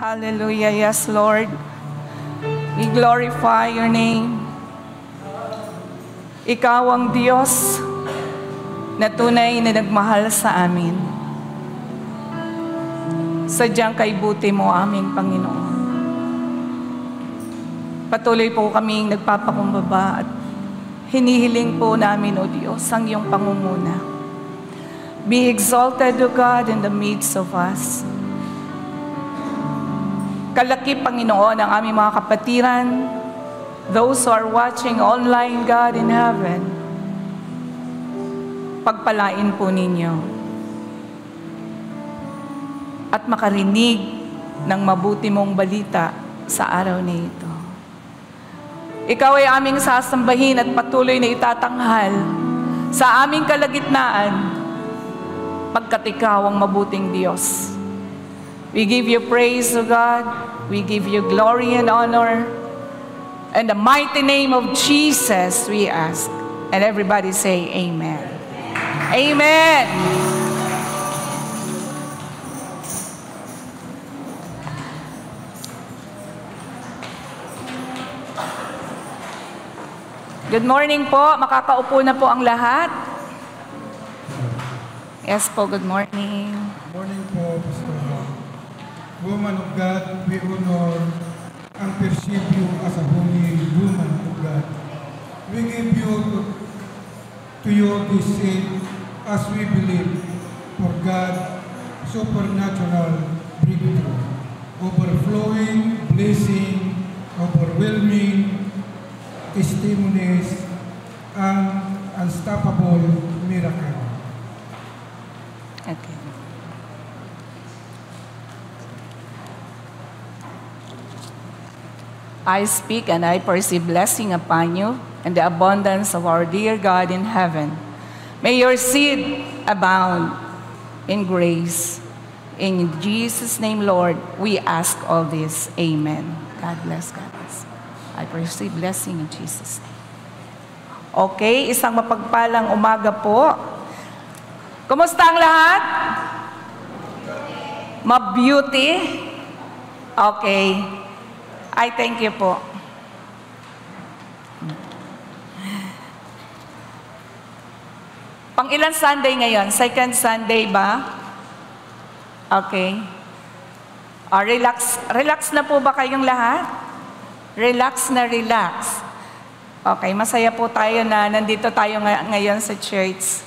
Hallelujah. Yes, Lord. We glorify your name. Ikaw ang Diyos na tunay na nagmahal sa amin. Sadyang kay buti mo, aming Panginoon. Patuloy po kaming nagpapakumbaba at hinihiling po namin, O Diyos, ang iyong pangunguna. Be exalted, O God, in the midst of us. Kalaki, Panginoon, ang aming mga kapatiran, those who are watching online, God, in heaven. Pagpalain po ninyo. At makarinig ng mabuti mong balita sa araw na ito. Ikaw ay aming sasambahin at patuloy na itatanghal sa aming kalagitnaan pagkat ikaw ang mabuting Diyos. We give you praise, O God. We give you glory and honor. In the mighty name of Jesus, we ask. And everybody say, Amen. Amen. Good morning po. Makakaupo na po ang lahat. Yes po, good morning. Good morning po, Pastor. Woman of God, we honor and perceive you as a holy woman of God. We give you to you this seed as we believe for God supernatural breakthrough, overflowing blessing, overwhelming testimonies, and unstoppable miracle. Okay. I speak and I perceive blessing upon you and the abundance of our dear God in heaven. May your seed abound in grace. In Jesus' name, Lord, we ask all this. Amen. God bless, God bless. I perceive blessing in Jesus' name. Okay, isang mapagpalang umaga po. Kumusta ang lahat? Ma-beauty? Okay. I thank you po. Pang ilan Sunday ngayon? Second Sunday ba? Okay. Relax na po ba kayong lahat? Relax na relax. Okay, masaya po tayo na nandito tayo ngayon sa church.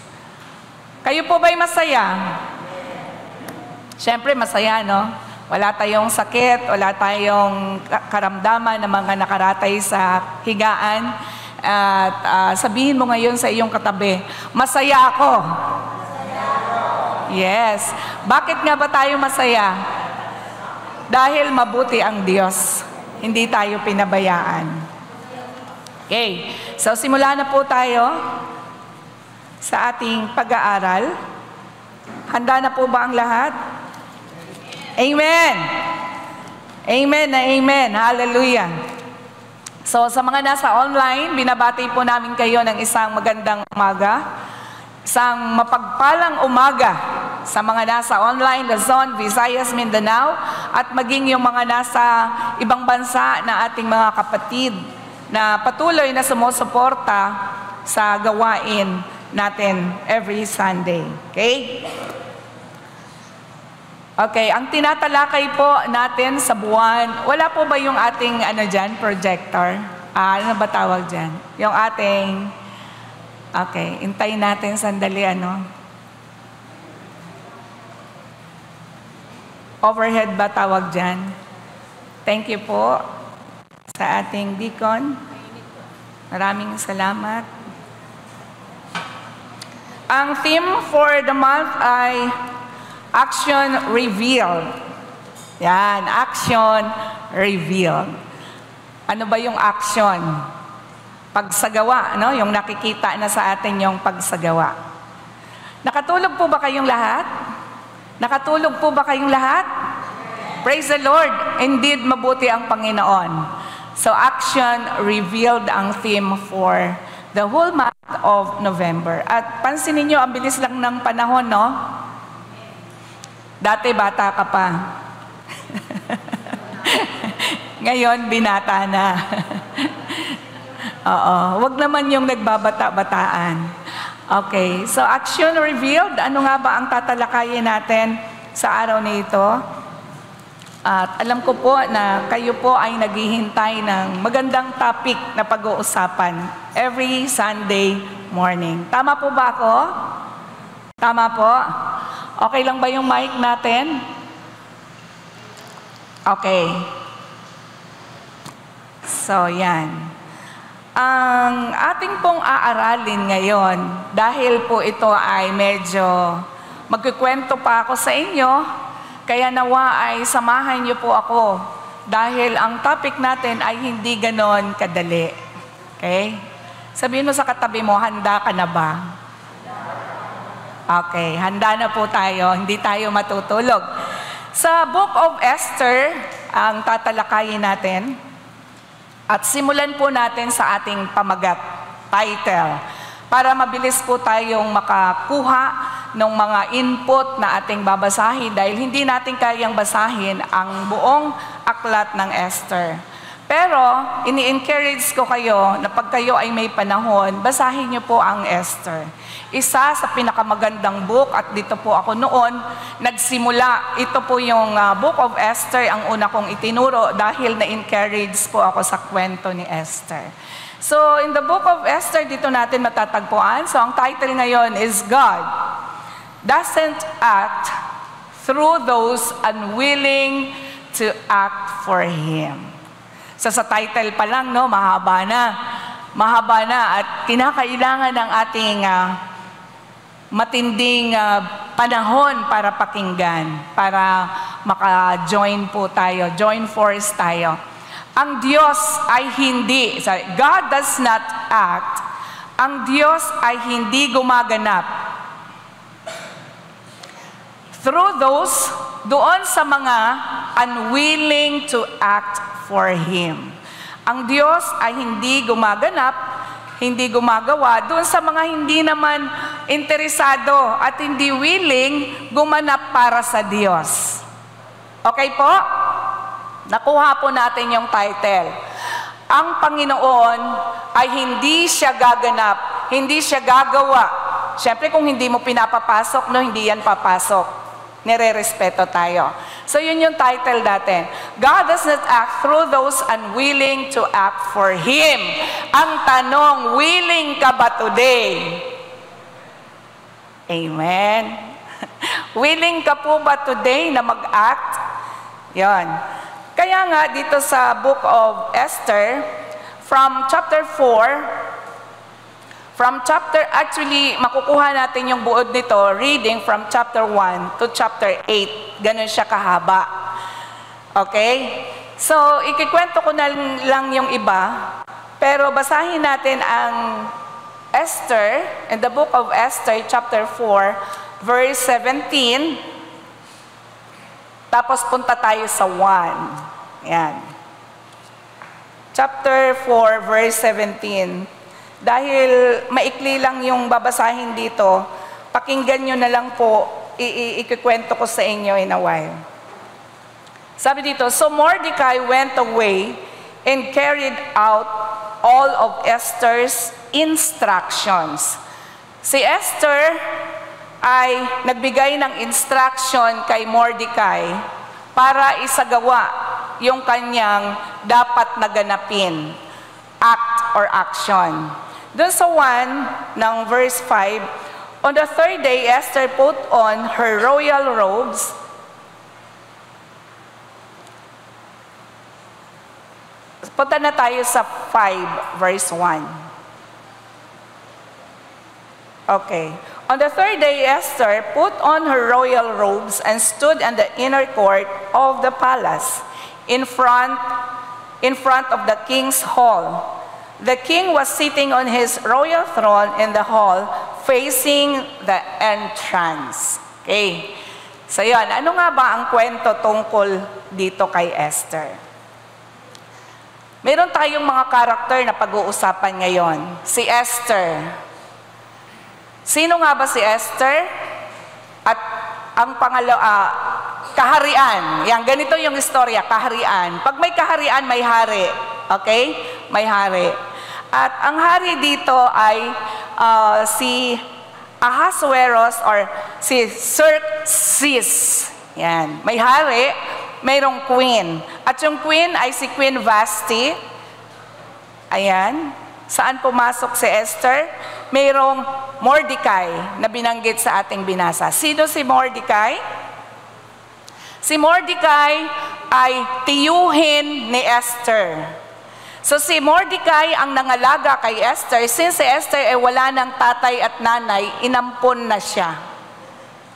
Kayo po ba'y masaya? Siyempre masaya, no? Wala tayong sakit, wala tayong karamdaman ng mga nakaratay sa higaan. At sabihin mo ngayon sa iyong katabi, masaya ako. Yes. Bakit nga ba tayo masaya? Dahil mabuti ang Diyos. Hindi tayo pinabayaan. Okay. So simula na po tayo sa ating pag-aaral. Handa na po ba ang lahat? Amen. Amen na amen. Hallelujah. So sa mga nasa online, binabati po namin kayo ng isang magandang umaga. Isang mapagpalang umaga sa mga nasa online, Luzon, Visayas, Mindanao, at maging yung mga nasa ibang bansa na ating mga kapatid na patuloy na sumusuporta sa gawain natin every Sunday. Okay? Okay, ang tinatalakay po natin sa buwan, wala po ba yung ating projector? Ano ba tawag dyan? Yung ating, okay, hintayin natin sandali, overhead ba tawag dyan? Thank you po sa ating deacon. Maraming salamat. Ang theme for the month ay Action Revealed. Yan, Action Revealed. Ano ba yung action? Pagsagawa, no? Yung nakikita na sa atin yung pagsagawa. Nakatulog po ba kayong lahat? Nakatulog po ba kayong lahat? Praise the Lord. Indeed, mabuti ang Panginoon. So, Action Revealed ang theme for the whole month of November. At pansinin niyo, ang bilis lang ng panahon, no? Dati bata ka pa. Ngayon, binata na. Oo, wag naman yung nagbabata-bataan. Okay, so action revealed. Ano nga ba ang tatalakayin natin sa araw na ito? At alam ko po na kayo po ay naghihintay ng magandang topic na pag-uusapan every Sunday morning. Tama po ba ako? Tama po? Okay lang ba yung mic natin? Okay. So, yan. Ang ating pong aaralin ngayon, dahil po ito ay medyo magkikwento pa ako sa inyo, kaya nawa ay samahan niyo po ako dahil ang topic natin ay hindi ganon kadali. Okay? Sabihin mo sa katabi mo, handa ka na ba? Okay, handa na po tayo, hindi tayo matutulog. Sa Book of Esther, ang tatalakayin natin, at simulan po natin sa ating pamagat, title, para mabilis po tayong makakuha ng mga input na ating babasahin dahil hindi natin kayang basahin ang buong aklat ng Esther. Pero, ini-encourage ko kayo na pag kayo ay may panahon, basahin niyo po ang Esther. Isa sa pinakamagandang book at dito po ako noon nagsimula. Ito po yung Book of Esther ang una kong itinuro dahil na-encourage po ako sa kwento ni Esther. So, in the Book of Esther, dito natin matatagpuan. So, ang title ngayon is God doesn't act through those unwilling to act for Him. So, sa title pa lang, no, mahaba na at kinakailangan ng ating matinding panahon para pakinggan, para maka-join po tayo, join force tayo. Ang Diyos ay hindi, God does not act, ang Diyos ay hindi gumaganap through those, doon sa mga unwilling to act for Him. Ang Diyos ay hindi gumaganap, hindi gumagawa doon sa mga hindi naman interesado at hindi willing gumanap para sa Diyos. Okay po? Nakuha po natin yung title. Ang Panginoon ay hindi siya gaganap, hindi siya gagawa. Siyempre kung hindi mo pinapapasok, no, hindi yan papasok. Nire-respeto tayo. So yun yung title natin. God does not act through those unwilling to act for Him. Ang tanong, willing ka ba today? Amen. Willing ka po ba today na mag-act? Yon. Kaya nga dito sa Book of Esther, from chapter 4, actually, makukuha natin yung buod nito, reading from chapter 1 to chapter 8. Ganun siya kahaba. Okay? So, ikikwento ko na lang yung iba, pero basahin natin ang Esther, in the book of Esther, chapter 4, verse 17. Tapos punta tayo sa 1. Yan. Chapter 4, verse 17. Dahil maikli lang yung babasahin dito, pakinggan nyo na lang po, ikikwento ko sa inyo in a while. Sabi dito, so Mordecai went away and carried out all of Esther's instructions. Si Esther ay nagbigay ng instruction kay Mordecai para isagawa yung kanyang dapat naganapin, act or action. Doon sa 1 ng verse 5, on the third day, Esther put on her royal robes. Punta na tayo sa 5 verse 1. Okay. On the third day, Esther put on her royal robes and stood in the inner court of the palace in front of the king's hall. The king was sitting on his royal throne in the hall facing the entrance. Okay. So yun, ano nga ba ang kwento tungkol dito kay Esther? Meron tayong mga karakter na pag-uusapan ngayon. Si Esther. Sino nga ba si Esther? At ang kaharian. Yan, ganito yung istorya, kaharian. Pag may kaharian, may hari. Okay? May hari. At ang hari dito ay si Ahasuerus or si Xerxes. Yan. May hari, mayroong queen. At yung queen ay si Queen Vashti. Ayan. Saan pumasok si Esther? Mayroong Mordecai na binanggit sa ating binasa. Sino si Mordecai? Si Mordecai ay tiyuhin ni Esther. So si Mordecai ang nangalaga kay Esther. Since si Esther ay wala ng tatay at nanay, inampon na siya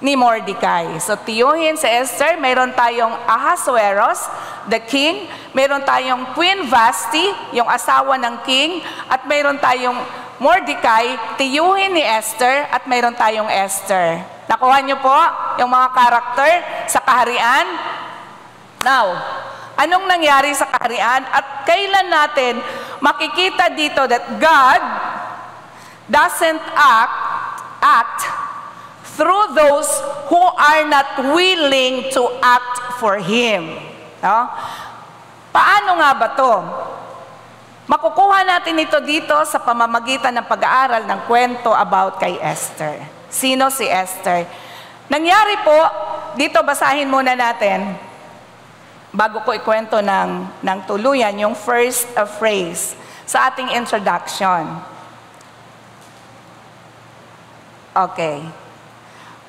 ni Mordecai. So tiyuhin si Esther, mayroon tayong Ahasuerus, the king, mayroon tayong Queen Vashti, yung asawa ng king, at mayroon tayong Mordecai, tiyuhin ni Esther, at mayroon tayong Esther. Nakuha niyo po yung mga karakter sa kaharian? Now, anong nangyari sa kaharian at kailan natin makikita dito that God doesn't act through those who are not willing to act for Him. No? Paano nga ba to? Makukuha natin ito dito sa pamamagitan ng pag-aaral ng kwento about kay Esther. Sino si Esther? Nangyari po, dito basahin muna natin, bago ko ikwento ng tuluyan, yung first phrase sa ating introduction. Okay.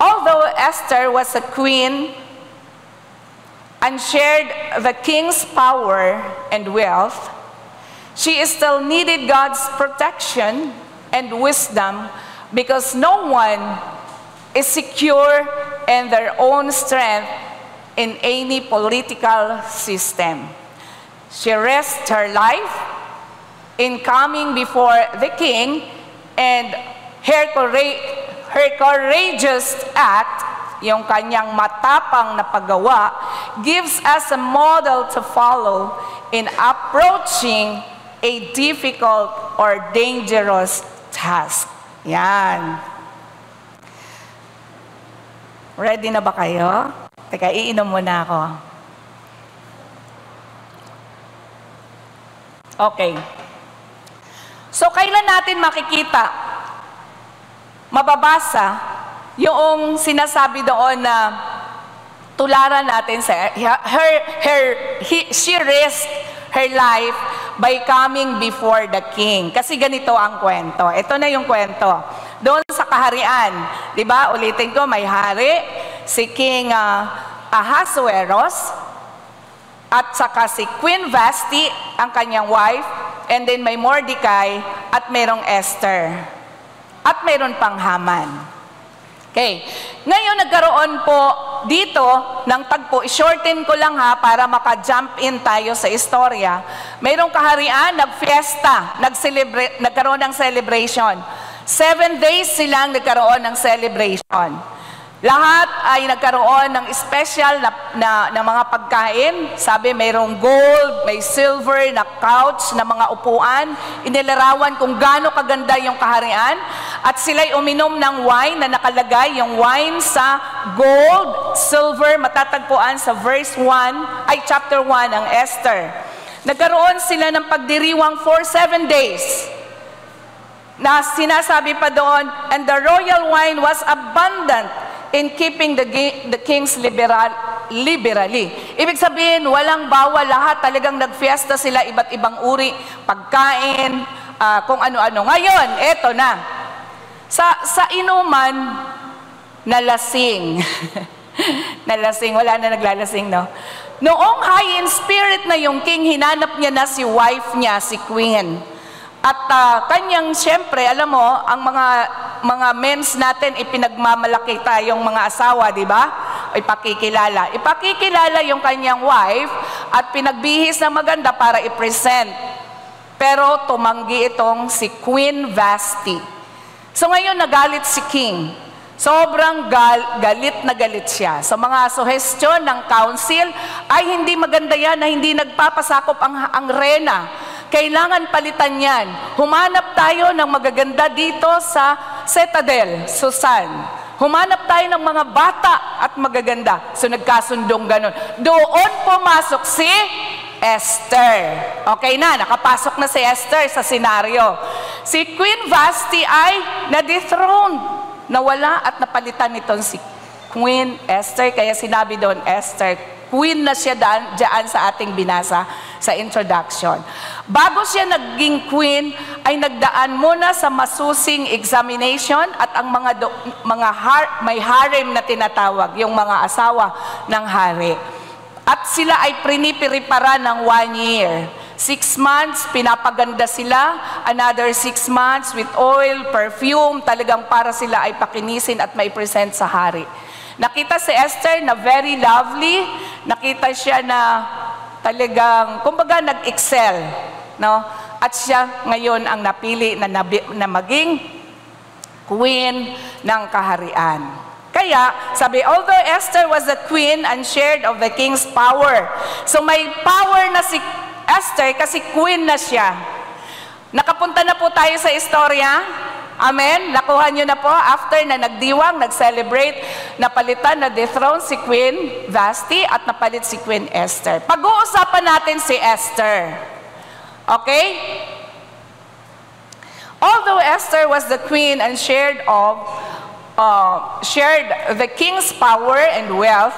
Although Esther was a queen and shared the king's power and wealth, she still needed God's protection and wisdom because no one is secure in their own strength in any political system. She risked her life in coming before the king, and her courageous act, yung kanyang matapang na paggawa, gives us a model to follow in approaching a difficult or dangerous task. Yan. Ready na ba kayo? Teka, iinom muna ako. Okay. So, kailan natin makikita, mababasa, yung sinasabi doon na tularan natin sa she risked her life by coming before the king. Kasi ganito ang kwento. Ito na yung kwento. Doon sa kaharian, di ba? Ulitin ko, may hari, si King Ahasuerus, at saka si Queen Vashti, ang kanyang wife, and then may Mordecai, at mayroong Esther. At mayroon pang Haman. Okay. Ngayon nagkaroon po dito ng tagpo. I-shorten ko lang ha para maka-jump in tayo sa istorya. Mayroong kaharian, nag-fiesta, nagkaroon ng celebration. 7 days silang nagkaroon ng celebration. Lahat ay nagkaroon ng special na mga pagkain. Sabi, mayroong gold, may silver na couch, na mga upuan. Inilarawan kung gaano kaganda yung kaharian. At sila'y uminom ng wine na nakalagay, yung wine sa gold, silver, matatagpuan sa chapter 1 ng Esther. Nagkaroon sila ng pagdiriwang for 7 days. Na sinasabi pa doon, and the royal wine was abundant in keeping the king's liberally. Ibig sabihin, walang bawal, lahat talagang nagfiesta sila, iba't ibang uri, pagkain, kung ano-ano. Ngayon, eto na. Sa inuman, nalasing. Nalasing, wala na naglalasing, no? Noong high in spirit na yung king, hinanap niya na si wife niya, si queen. At kanyang, siyempre, alam mo, ang mga mens natin, ipinagmamalaki tayong mga asawa, di ba? Ipakikilala. Ipakikilala yung kanyang wife at pinagbihis na maganda para i-present. Pero tumanggi itong si Queen Vashti. So ngayon, nagalit si king. Sobrang galit na galit siya. So mga suhestyon ng council ay hindi maganda yan na hindi nagpapasakop ang rena. Kailangan palitan yan. Humanap tayo ng magaganda dito sa Citadel, Susan. Humanap tayo ng mga bata at magaganda. So nagkasundong ganun. Doon pumasok si Esther. Okay na, nakapasok na si Esther sa senaryo. Si Queen Vashti ay na-dethrone. Nawala at napalitan nitong si Queen Esther. Kaya sinabi doon, Esther, queen na siya dyan sa ating binasa sa introduction. Bago siya naging queen, ay nagdaan muna sa masusing examination at ang may harem na tinatawag, yung mga asawa ng hari. At sila ay pinipiripara ng 1 year. 6 months, pinapaganda sila. Another 6 months with oil, perfume, talagang para sila ay pakinisin at may present sa hari. Nakita si Esther na very lovely. Nakita siya na talagang, kumbaga nag-excel. No? At siya ngayon ang napili na maging queen ng kaharian. Kaya, sabi, although Esther was the queen and shared of the king's power. So may power na si Esther kasi queen na siya. Nakapunta na po tayo sa istorya. Amen? Nakuha nyo na po after na nagdiwang, nag-celebrate, napalitan, na-dethrone si Queen Vashti at napalit si Queen Esther. Pag-uusapan natin si Esther. Okay? Although Esther was the queen and shared the king's power and wealth,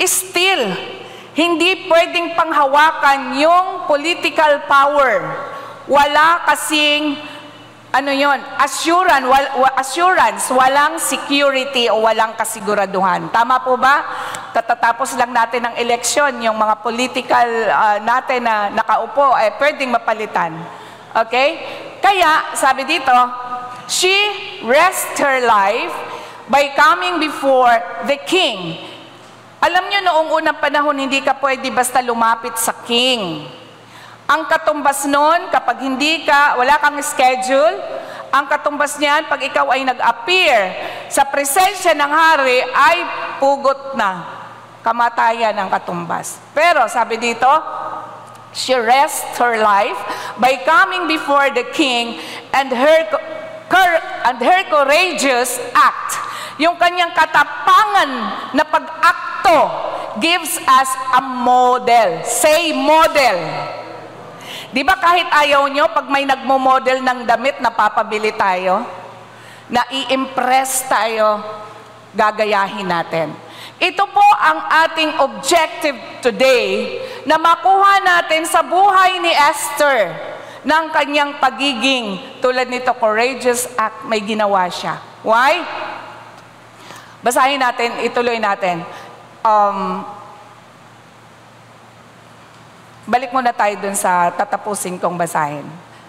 still, hindi pwedeng panghawakan yung political power. Wala kasing assurance, walang security o walang kasiguraduhan. Tama po ba? Katatapos lang natin ng eleksyon, yung mga political natin na nakaupo, pwedeng mapalitan. Okay? Kaya, sabi dito, she risked her life by coming before the king. Alam nyo, noong unang panahon, hindi ka pwede basta lumapit sa king. Ang katumbas nun, kapag wala kang schedule, ang katumbas niyan, pag ikaw ay nag-appear sa presensya ng hari, ay pugot na. Kamatayan ang katumbas. Pero sabi dito, she risked her life by coming before the king and her courageous act. Yung kanyang katapangan na pag-akto gives us a model. Say model. Di ba kahit ayaw nyo, pag may nagmo-model ng damit, napapabili tayo? Na-i-impress tayo, gagayahin natin. Ito po ang ating objective today, na makuha natin sa buhay ni Esther ng kanyang pagiging, tulad nito, courageous act, may ginawa siya. Why? Basahin natin, ituloy natin. Balik muna tayo dun sa tatapusin kong basahin.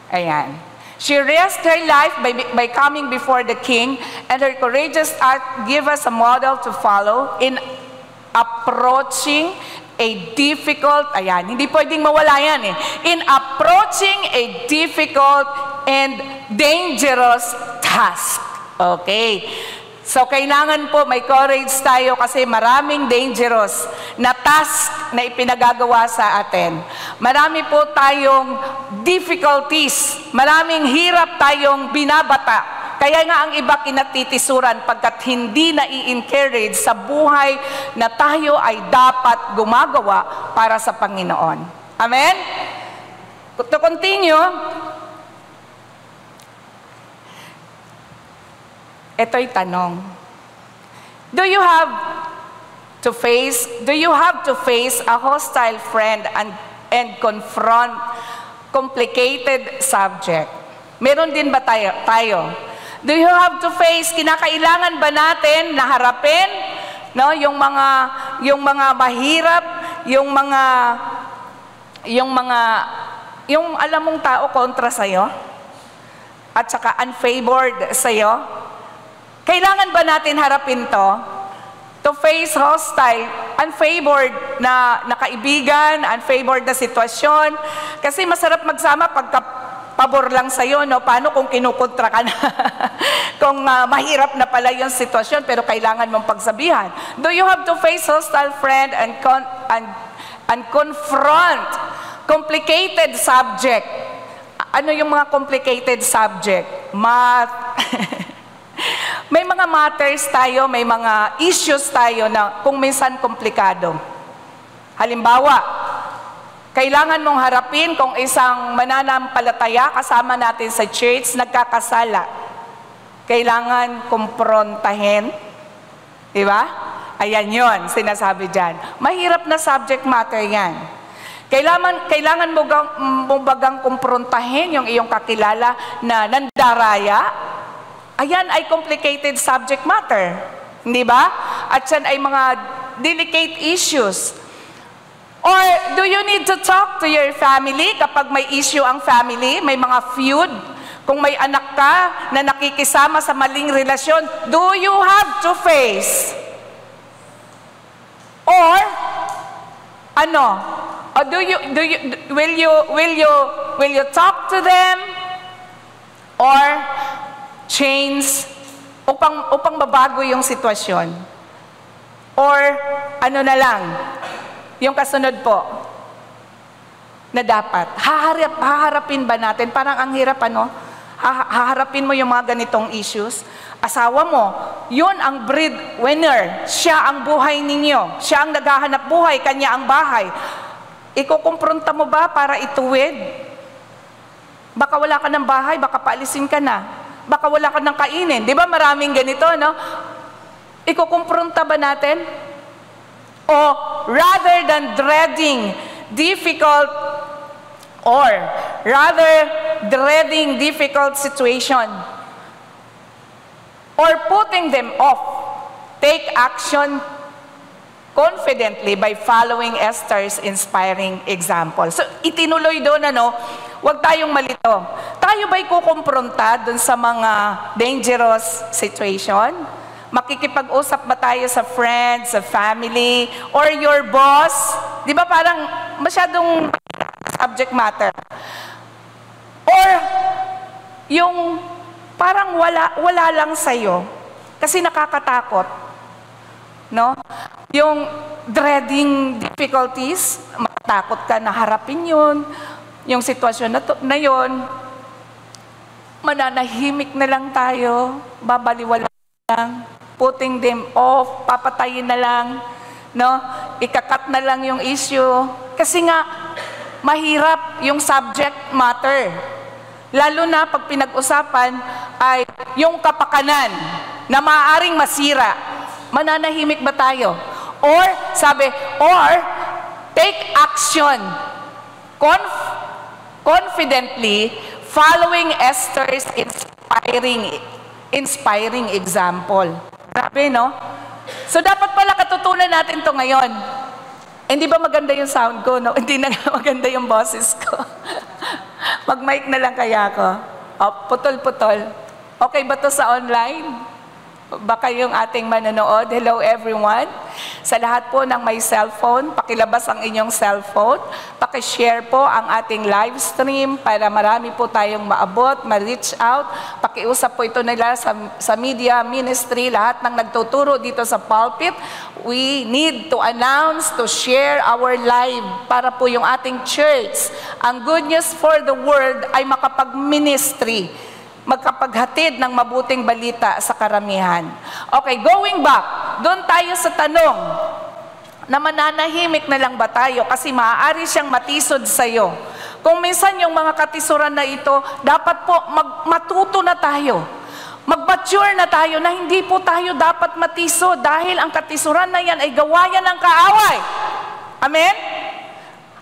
Ayan. She risked her life by coming before the king, and her courageous act give us a model to follow in approaching a difficult, ayan, hindi pwedeng mawala yan in approaching a difficult and dangerous task. Okay. So, kailangan po may courage tayo kasi maraming dangerous na task na ipinagagawa sa atin. Marami po tayong difficulties, maraming hirap tayong binabata. Kaya nga ang iba kinatitisuran pagkat hindi na i-encourage sa buhay na tayo ay dapat gumagawa para sa Panginoon. Amen? To continue, ito'y tanong. Do you have to face a hostile friend and confront complicated subject? Meron din ba tayo? Do you have to face, kinakailangan ba natin na harapin, no, yung mga mahirap, yung alam mong tao kontra sa'yo? At saka unfavored sa'yo? Kailangan ba natin harapin to face hostile, unfavored na kaibigan, unfavored na sitwasyon? Kasi masarap magsama pagka pabor lang sa'yo, no? Paano kung kinukontra ka na? Kung mahirap na pala yung sitwasyon, pero kailangan mong pagsabihan. Do you have to face hostile friend and confront complicated subject? Ano yung mga complicated subject? Math, May mga matters tayo, may mga issues tayo na kung minsan komplikado. Halimbawa, kailangan mong harapin kung isang mananampalataya kasama natin sa church, nagkakasala. Kailangan kumprontahin. Di ba? Ayan yon, sinasabi dyan. Mahirap na subject matter yan. Kailangan mo bagang kumprontahin yung iyong kakilala na nandaraya. Ayan ay complicated subject matter. Hindi ba? At yan ay mga delicate issues. Or do you need to talk to your family kapag may issue ang family, may mga feud? Kung may anak ka na nakikisama sa maling relasyon, do you have to face? Or ano? Or will you talk to them? Or change upang mabago yung sitwasyon? Or ano na lang? Yung kasunod po, na dapat, haharapin ba natin? Parang ang hirap, ano? Haharapin mo yung mga ganitong issues. Asawa mo, yun ang breadwinner. Siya ang buhay ninyo. Siya ang naghahanap buhay, kanya ang bahay. Ikukumpronta mo ba para ituwid? Baka wala ka ng bahay, baka paalisin ka na. Baka wala ka ng kainin. Di ba maraming ganito, no? Ikukumpronta ba natin? O rather than dreading difficult situation or putting them off, take action confidently by following Esther's inspiring example. So, itinuloy doon, ano, huwag tayong malito. Tayo ba'y kukumpronta doon sa mga dangerous situation? Makikipag-usap ba tayo sa friends, sa family, or your boss? Di ba parang masyadong subject matter? Or yung parang wala lang sa'yo kasi nakakatakot. No? Yung dreading difficulties, matakot ka na harapin yun, yung sitwasyon na yun, mananahimik na lang tayo, babaliwala lang, putting them off, papatayin na lang, no? Ikakat na lang yung issue. Kasi nga, mahirap yung subject matter. Lalo na pag pinag-usapan ay yung kapakanan na maaaring masira. Mananahimik ba tayo? Or, take action confidently following Esther's inspiring example. Grabe, no? So, dapat pala katutunan natin to ngayon. Hindi ba maganda yung sound ko? No? Hindi na maganda yung boses ko. Mag-mic na lang kaya ako. Oh, putol-putol. Okay ba to sa online? Baka yung ating manonood. Hello everyone. Sa lahat po ng may cellphone, pakilabas ang inyong cellphone. Pakishare po ang ating live stream para marami po tayong maabot, ma-reach out. Pakiusap po ito nila sa media ministry, lahat ng nagtuturo dito sa pulpit. We need to announce, to share our live para po yung ating church. Ang good news for the world ay makapag-ministry, magkapaghatid ng mabuting balita sa karamihan. Okay, going back, doon tayo sa tanong, na mananahimik na lang ba tayo kasi maaari siyang matisod sa'yo. Kung minsan yung mga katisuran na ito, dapat po matuto na tayo. Mag-mature na tayo na hindi po tayo dapat matisod dahil ang katisuran na yan ay gawayan ng kaaway. Amen?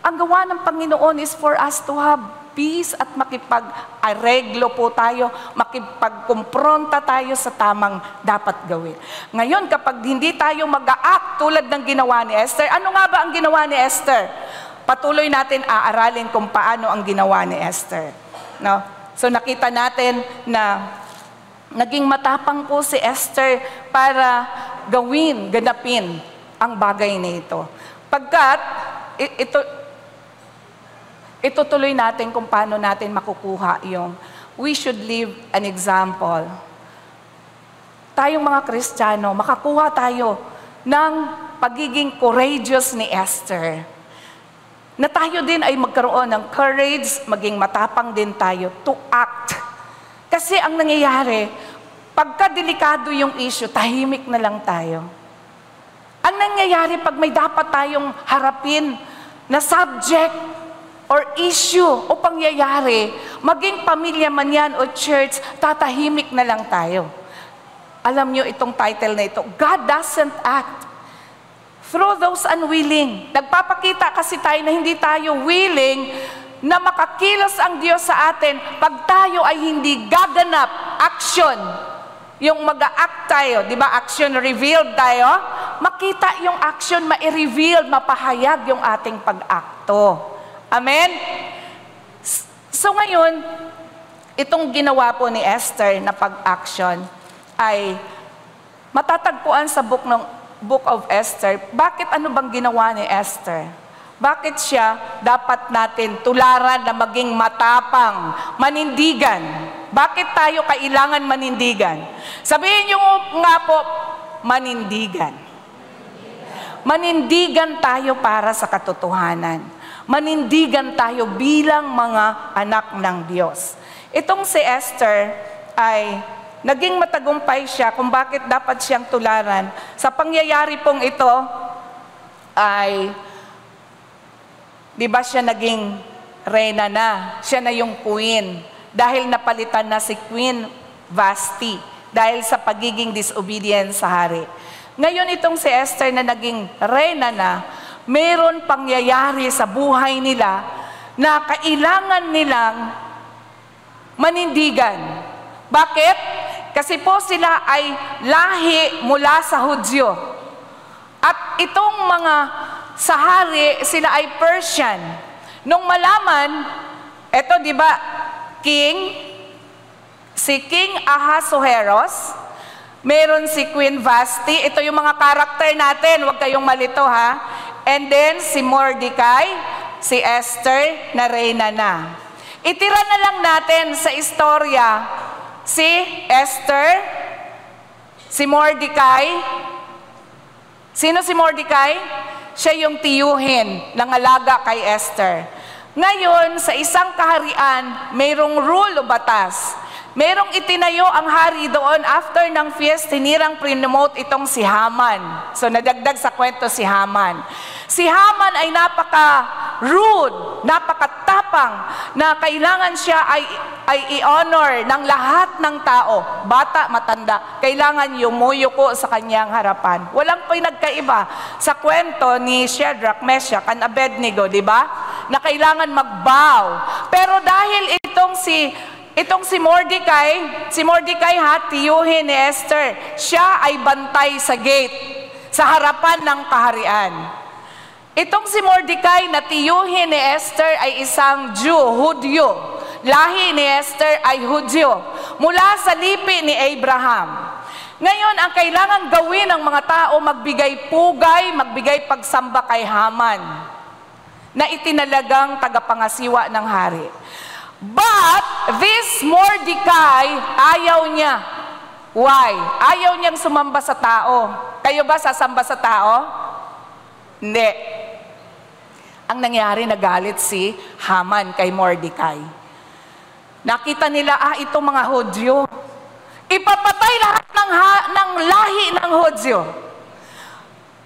Ang gawa ng Panginoon is for us to have peace at makipag-areglo po tayo, makipag-kumpronta tayo sa tamang dapat gawin. Ngayon, kapag hindi tayo mag-a-act tulad ng ginawa ni Esther, ano nga ba ang ginawa ni Esther? Patuloy natin aaralin kung paano ang ginawa ni Esther. No? So nakita natin na naging matapang po si Esther para ganapin ang bagay na ito. Pagkat itutuloy natin kung paano natin makukuha yung we should live an example. Tayong mga Kristiyano, makakuha tayo ng pagiging courageous ni Esther. Na tayo din ay magkaroon ng courage, maging matapang din tayo to act. Kasi ang nangyayari, Pagka delikado yung issue, tahimik na lang tayo. Ang nangyayari pag may dapat tayong harapin na subject or issue o pangyayari, maging pamilya man yan o church, tatahimik na lang tayo. Alam nyo itong title na ito, God doesn't act through those unwilling. Nagpapakita kasi tayo na hindi tayo willing na makakilos ang Diyos sa atin pag tayo ay hindi gaganap, action. Yung mag-a-act tayo, di ba? Action revealed tayo. Makita yung action, ma-reveal, mapahayag yung ating pag-akto. Amen? So ngayon, itong ginawa po ni Esther na pag-action ay matatagpuan sa Book of Esther. Bakit ano bang ginawa ni Esther? Bakit siya dapat natin tularan na maging matapang, manindigan? Bakit tayo kailangan manindigan? Sabihin niyo nga po, manindigan. Manindigan tayo para sa katotohanan. Manindigan tayo bilang mga anak ng Diyos. Itong si Esther ay naging matagumpay siya kung bakit dapat siyang tularan. Sa pangyayari pong ito ay, di ba siya naging reyna na? Siya na yung queen. Dahil napalitan na si Queen Vashti dahil sa pagiging disobedient sa hari. Ngayon itong si Esther na naging reyna na, mayroon pangyayari sa buhay nila na kailangan nilang manindigan. Bakit? Kasi po sila ay lahi mula sa Hudyo. At itong mga sa hari, sila ay Persian. Nung malaman, eto di ba, si King Ahasuerus, meron si Queen Vashti, ito yung mga karakter natin, huwag kayong malito ha. And then si Mordecai, si Esther na reyna na. Itira na lang natin sa istorya si Esther, si Mordecai. Sino si Mordecai? Siya yung tiyuhin ng alaga kay Esther. Ngayon, sa isang kaharian, mayroong rule o batas. Merong itinayo ang hari doon after ng feast, tinirang promote itong si Haman. So, nadagdag sa kwento si Haman. Si Haman ay napaka-rude, napaka-tapang, na kailangan siya ay i-honor ng lahat ng tao, bata, matanda. Kailangan yumuyuko sa kanyang harapan. Walang pinagkaiba sa kwento ni Shadrach, Meshach, and Abednego, di ba? Na kailangan mag-bow. Pero dahil itong si Mordecai ha, tiyuhin ni Esther, siya ay bantay sa gate, sa harapan ng kaharian. Itong si Mordecai na tiyuhin ni Esther ay isang Jew, Hudyo. Lahi ni Esther ay Hudyo, mula sa lipi ni Abraham. Ngayon, ang kailangan gawin ng mga tao, magbigay pugay, magbigay pagsamba kay Haman, na itinalagang tagapangasiwa ng hari. But this Mordecai, ayaw niya. Why? Ayaw niyang sumamba sa tao. Kayo ba sasamba sa tao? Hindi. Ang nangyari, nagalit si Haman kay Mordecai. Nakita nila, ito mga Hudyo. Ipapatay lahat ng lahi ng Hudyo.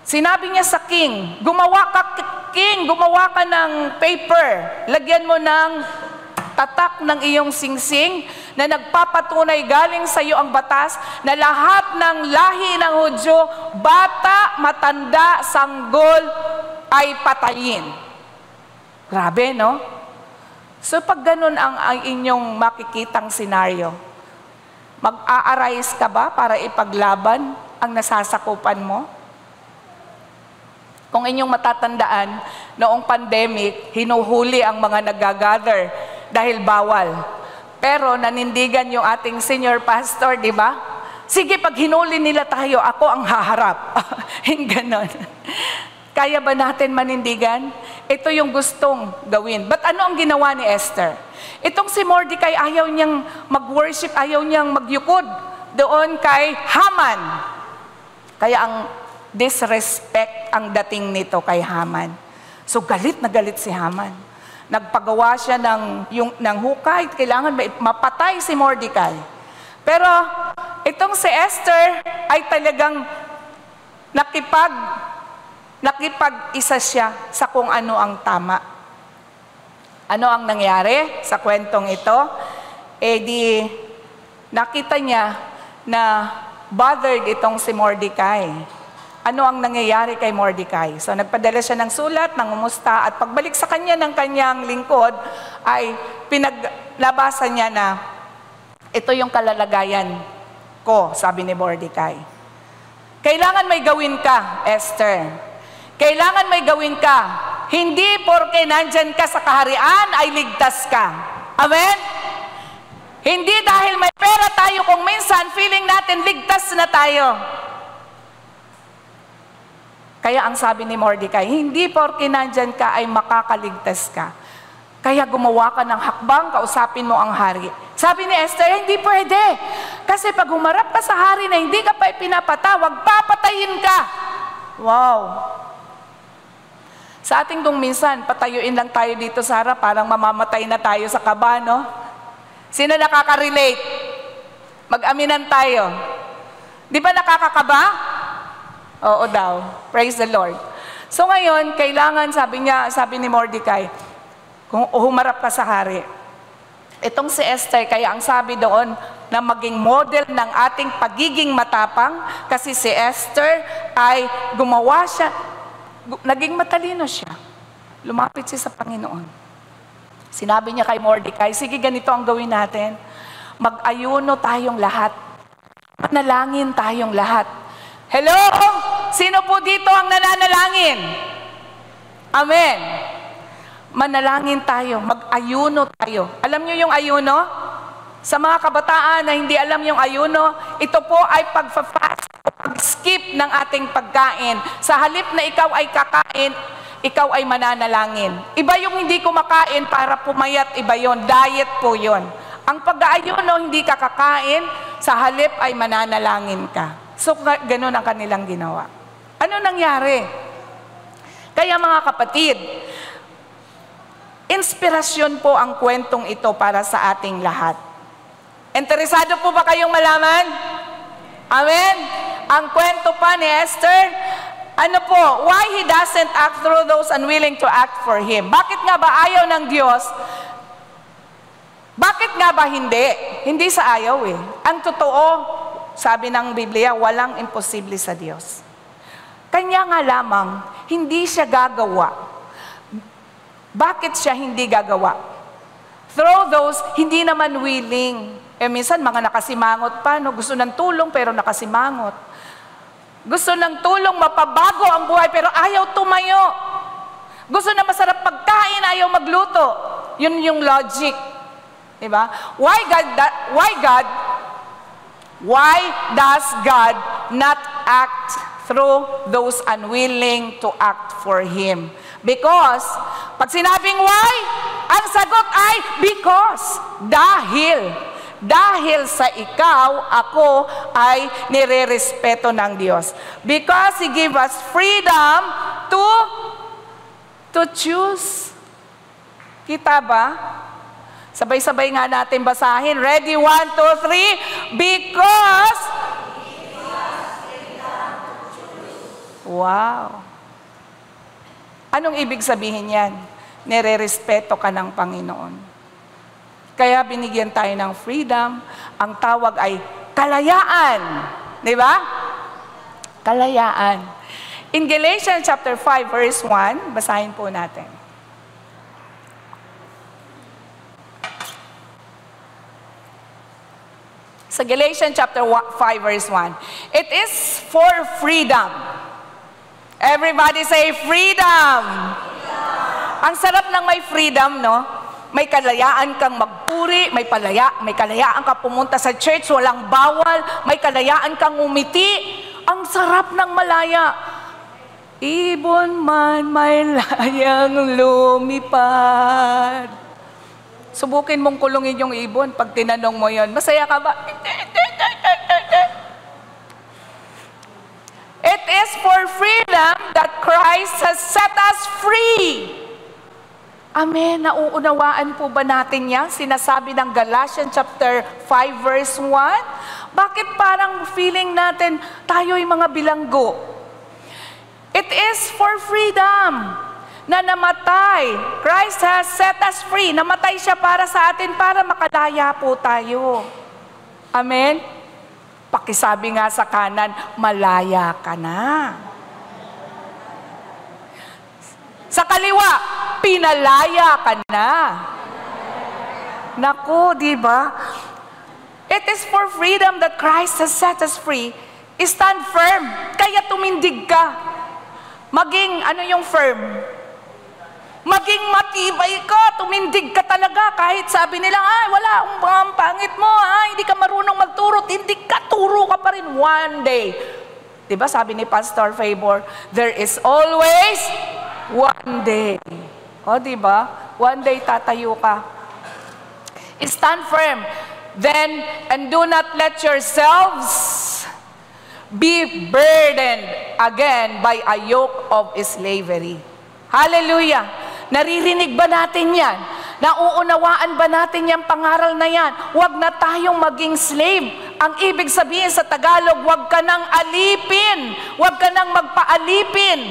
Sinabi niya sa king, gumawa ka ng paper. Lagyan mo ng tatak ng iyong singsing na nagpapatunay galing sa iyo ang batas na lahat ng lahi ng Hudyo, bata, matanda, sanggol, ay patayin. Grabe, no? So pag ganun ang inyong makikitang senaryo, mag-a-arise ka ba para ipaglaban ang nasasakupan mo? Kung inyong matatandaan, noong pandemic, hinuhuli ang mga nag-gather dahil bawal. Pero nanindigan yung ating senior pastor, di ba? Sige, pag hinuli nila tayo, ako ang haharap. Yung ganon. Kaya ba natin manindigan? Ito yung gustong gawin. But ano ang ginawa ni Esther? Itong si Mordecai, ayaw niyang mag-worship, ayaw niyang magyukod doon kay Haman. Kaya ang disrespect ang dating nito kay Haman. So galit na galit si Haman. Nagpagawa siya ng hukay, kailangan mapatay si Mordecai. Pero Itong si Esther ay talagang nakipag-isa siya sa kung ano ang tama. Ano ang nangyari sa kwentong ito? Di nakita niya na bothered itong si Mordecai. Ano ang nangyayari kay Mordecai? So nagpadala siya ng sulat, nangumusta, at pagbalik sa kanya ng kanyang lingkod, ay pinaglabasan niya na ito yung kalalagayan ko, sabi ni Mordecai. Kailangan may gawin ka, Esther. Kailangan may gawin ka. Hindi porke nandyan ka sa kaharian ay ligtas ka. Amen? Hindi dahil may pera tayo kung minsan feeling natin ligtas na tayo. Kaya ang sabi ni Mordecai, hindi porke nandyan ka ay makakaligtas ka. Kaya gumawa ka ng hakbang, kausapin mo ang hari. Sabi ni Esther, hindi pwede. Kasi pag humarap ka sa hari na hindi ka pa ipinapatawag, papatayin ka. Wow! Sa ating kung minsan, patayuin lang tayo dito sa harap, parang mamamatay na tayo sa kaba, no? Sino nakaka-relate? Mag-aminan tayo. Di ba nakakakaba? Oo daw. Praise the Lord. So ngayon, kailangan, sabi ni Mordecai, kung humarap ka sa hari. Itong si Esther, kaya ang sabi doon na maging model ng ating pagiging matapang, kasi si Esther ay gumawa siya, naging matalino siya. Lumapit siya sa Panginoon. Sinabi niya kay Mordecai, sige, ganito ang gawin natin. Mag-ayuno tayong lahat. Manalangin tayong lahat. Hello? Sino po dito ang nananalangin? Amen. Manalangin tayo, mag-ayuno tayo. Alam niyo yung ayuno? Sa mga kabataan na hindi alam yung ayuno, ito po ay pag-fast, pag-skip ng ating pagkain. Sa halip na ikaw ay kakain, ikaw ay mananalangin. Iba yung hindi kumakain para pumayat, iba yon, diet po yon. Ang pag-aayuno, hindi ka kakain, sa halip ay mananalangin ka. So, ganun ang kanilang ginawa. Ano nangyari? Kaya mga kapatid, inspirasyon po ang kwentong ito para sa ating lahat. Interesado po ba kayong malaman? Amen? Ang kwento pa ni Esther, ano po, why he doesn't act through those unwilling to act for him. Bakit nga ba ayaw ng Diyos? Bakit nga ba hindi? Hindi sa ayaw eh. Ang totoo, sabi ng Biblia, walang imposible sa Diyos. Kanya nga lamang, hindi siya gagawa. Bakit siya hindi gagawa? Through those, hindi naman willing. Minsan, mga nakasimangot pa, no? Gusto ng tulong pero nakasimangot. Gusto ng tulong, mapabago ang buhay pero ayaw tumayo. Gusto na masarap pagkain, ayaw magluto. Yun yung logic. Diba? Why does God not act through those unwilling to act for Him? Because, pag sinabing why, ang sagot ay because. Dahil sa ikaw, ako ay nire-respeto ng Diyos. Because He gave us freedom to choose. Kita ba? Sabay-sabay nga natin basahin. Ready? 1, 2, 3. Because. Wow. Anong ibig sabihin yan? Nire-respeto ka ng Panginoon. Kaya binigyan tayo ng freedom. Ang tawag ay kalayaan. Di ba? Kalayaan. In Galatians chapter 5 verse 1, basahin po natin. Sa Galatians chapter 5 verse 1, it is for freedom. Everybody say freedom. Ang sarap ng may freedom, no? May kalayaan kang magpuri, may kalayaan kang pumunta sa church, walang bawal, may kalayaan kang umiti. Ang sarap ng malaya. Ibon man may layang lumipad. Subukin mong kulungin yung ibon pag tinanong mo yon. Masaya ka ba? It is for freedom that Christ has set us free. Amen. Nauunawaan po ba natin yan? Sinasabi ng Galatians chapter 5 verse 1. Bakit parang feeling natin tayo'y mga bilanggo? It is for freedom na namatay. Christ has set us free. Namatay siya para sa atin para makalaya po tayo. Amen? Pakisabi nga sa kanan, malaya ka na. Sa kaliwa, pinalaya ka na. Naku, di ba? It is for freedom that Christ has set us free. Stand firm. Kaya tumindig ka. Maging, ano yung firm? Maging matibay ka, tumindig ka talaga. Kahit sabi nila, ay, wala, ang pangit mo, hindi ka marunong magturo, hindi ka, turo ka pa rin one day. Diba sabi ni Pastor Favor, there is always one day. O, diba? One day tatayo ka. Stand firm. Then, and do not let yourselves be burdened again by a yoke of slavery. Hallelujah! Naririnig ba natin yan? Nauunawaan ba natin yung pangaral na yan? Huwag na tayong maging slave. Ang ibig sabihin sa Tagalog, huwag ka nang alipin. Huwag ka nang magpaalipin.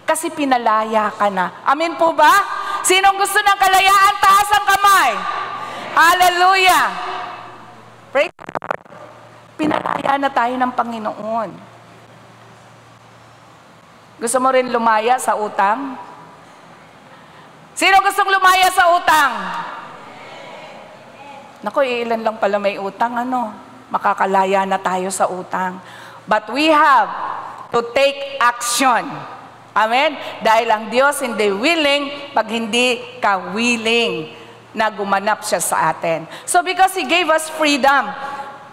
Kasi pinalaya ka na. Amen po ba? Sinong gusto ng kalayaan? Taas ang kamay. Hallelujah! Praise the Lord. Pinalaya na tayo ng Panginoon. Gusto mo rin lumaya sa utang? Sino gustong lumaya sa utang? Naku, ilan lang pala may utang, ano? Makakalaya na tayo sa utang. But we have to take action. Amen? Dahil ang Diyos hindi willing pag hindi ka willing na gumanap siya sa atin. So because He gave us freedom,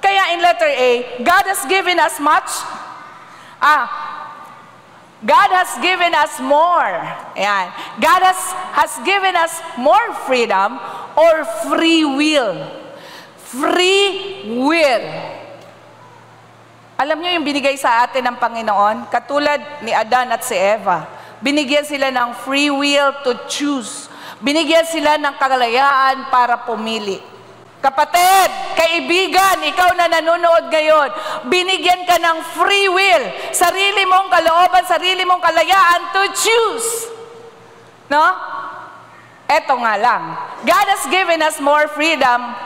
kaya in letter A, God has given us much. God has given us more. Ayan. God has given us more freedom or free will. Free will. Alam niyo yung binigay sa atin ng Panginoon? Katulad ni Adan at si Eva. Binigyan sila ng free will to choose. Binigyan sila ng kalayaan para pumili. Kapatid, kaibigan, ikaw na nanonood ngayon, binigyan ka ng free will, sarili mong kalooban, sarili mong kalayaan to choose. No? Eto nga lang. God has given us more freedom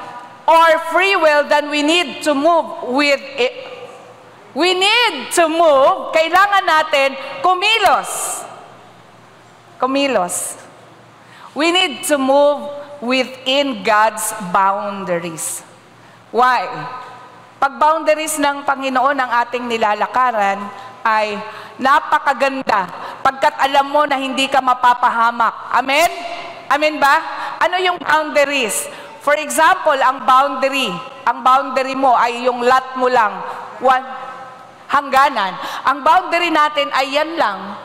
or free will than we need to move with it. We need to move, kailangan natin kumilos. Kumilos. We need to move within God's boundaries. Why? Pag boundaries ng Panginoon ang ating nilalakaran ay napakaganda pagkat alam mo na hindi ka mapapahamak. Amen? Amen ba? Ano yung boundaries? For example, ang boundary mo ay yung lot mo lang, hangganan. Ang boundary natin ay yan lang.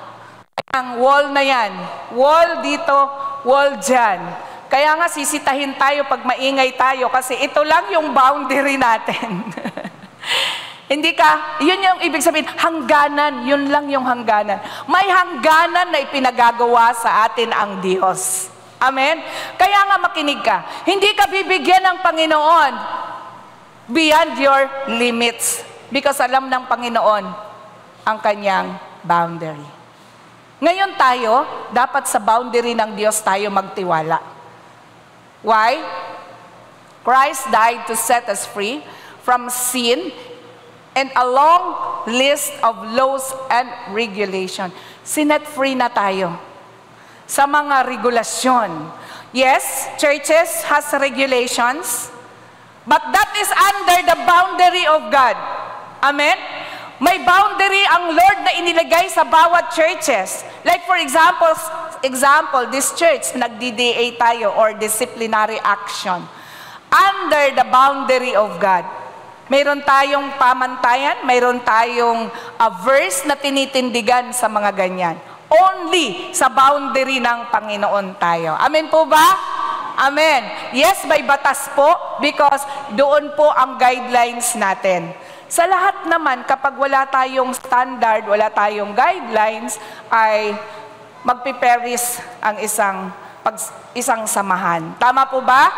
Ang wall na yan. Wall dito, wall dyan. Kaya nga sisitahin tayo pag maingay tayo kasi ito lang yung boundary natin. Hindi ka, yun yung ibig sabihin, hangganan, yun lang yung hangganan. May hangganan na ipinagagawa sa atin ang Diyos. Amen? Kaya nga makinig ka, hindi ka bibigyan ng Panginoon beyond your limits because alam ng Panginoon ang kanyang boundary. Ngayon tayo, dapat sa boundary ng Diyos tayo magtiwala. Why? Christ died to set us free from sin and a long list of laws and regulation. Sinet free na tayo sa mga regulasyon. Yes, churches has regulations, but that is under the boundary of God. Amen? May boundary ang Lord na inilagay sa bawat churches. Like for example, this church, nagdi-DA tayo or disciplinary action. Under the boundary of God. Mayroon tayong pamantayan, mayroon tayong verse na tinitindigan sa mga ganyan. Only sa boundary ng Panginoon tayo. Amen po ba? Amen. Yes, may batas po because doon po ang guidelines natin. Sa lahat naman, kapag wala tayong standard, wala tayong guidelines, ay magpiperis ang isang samahan. Tama po ba?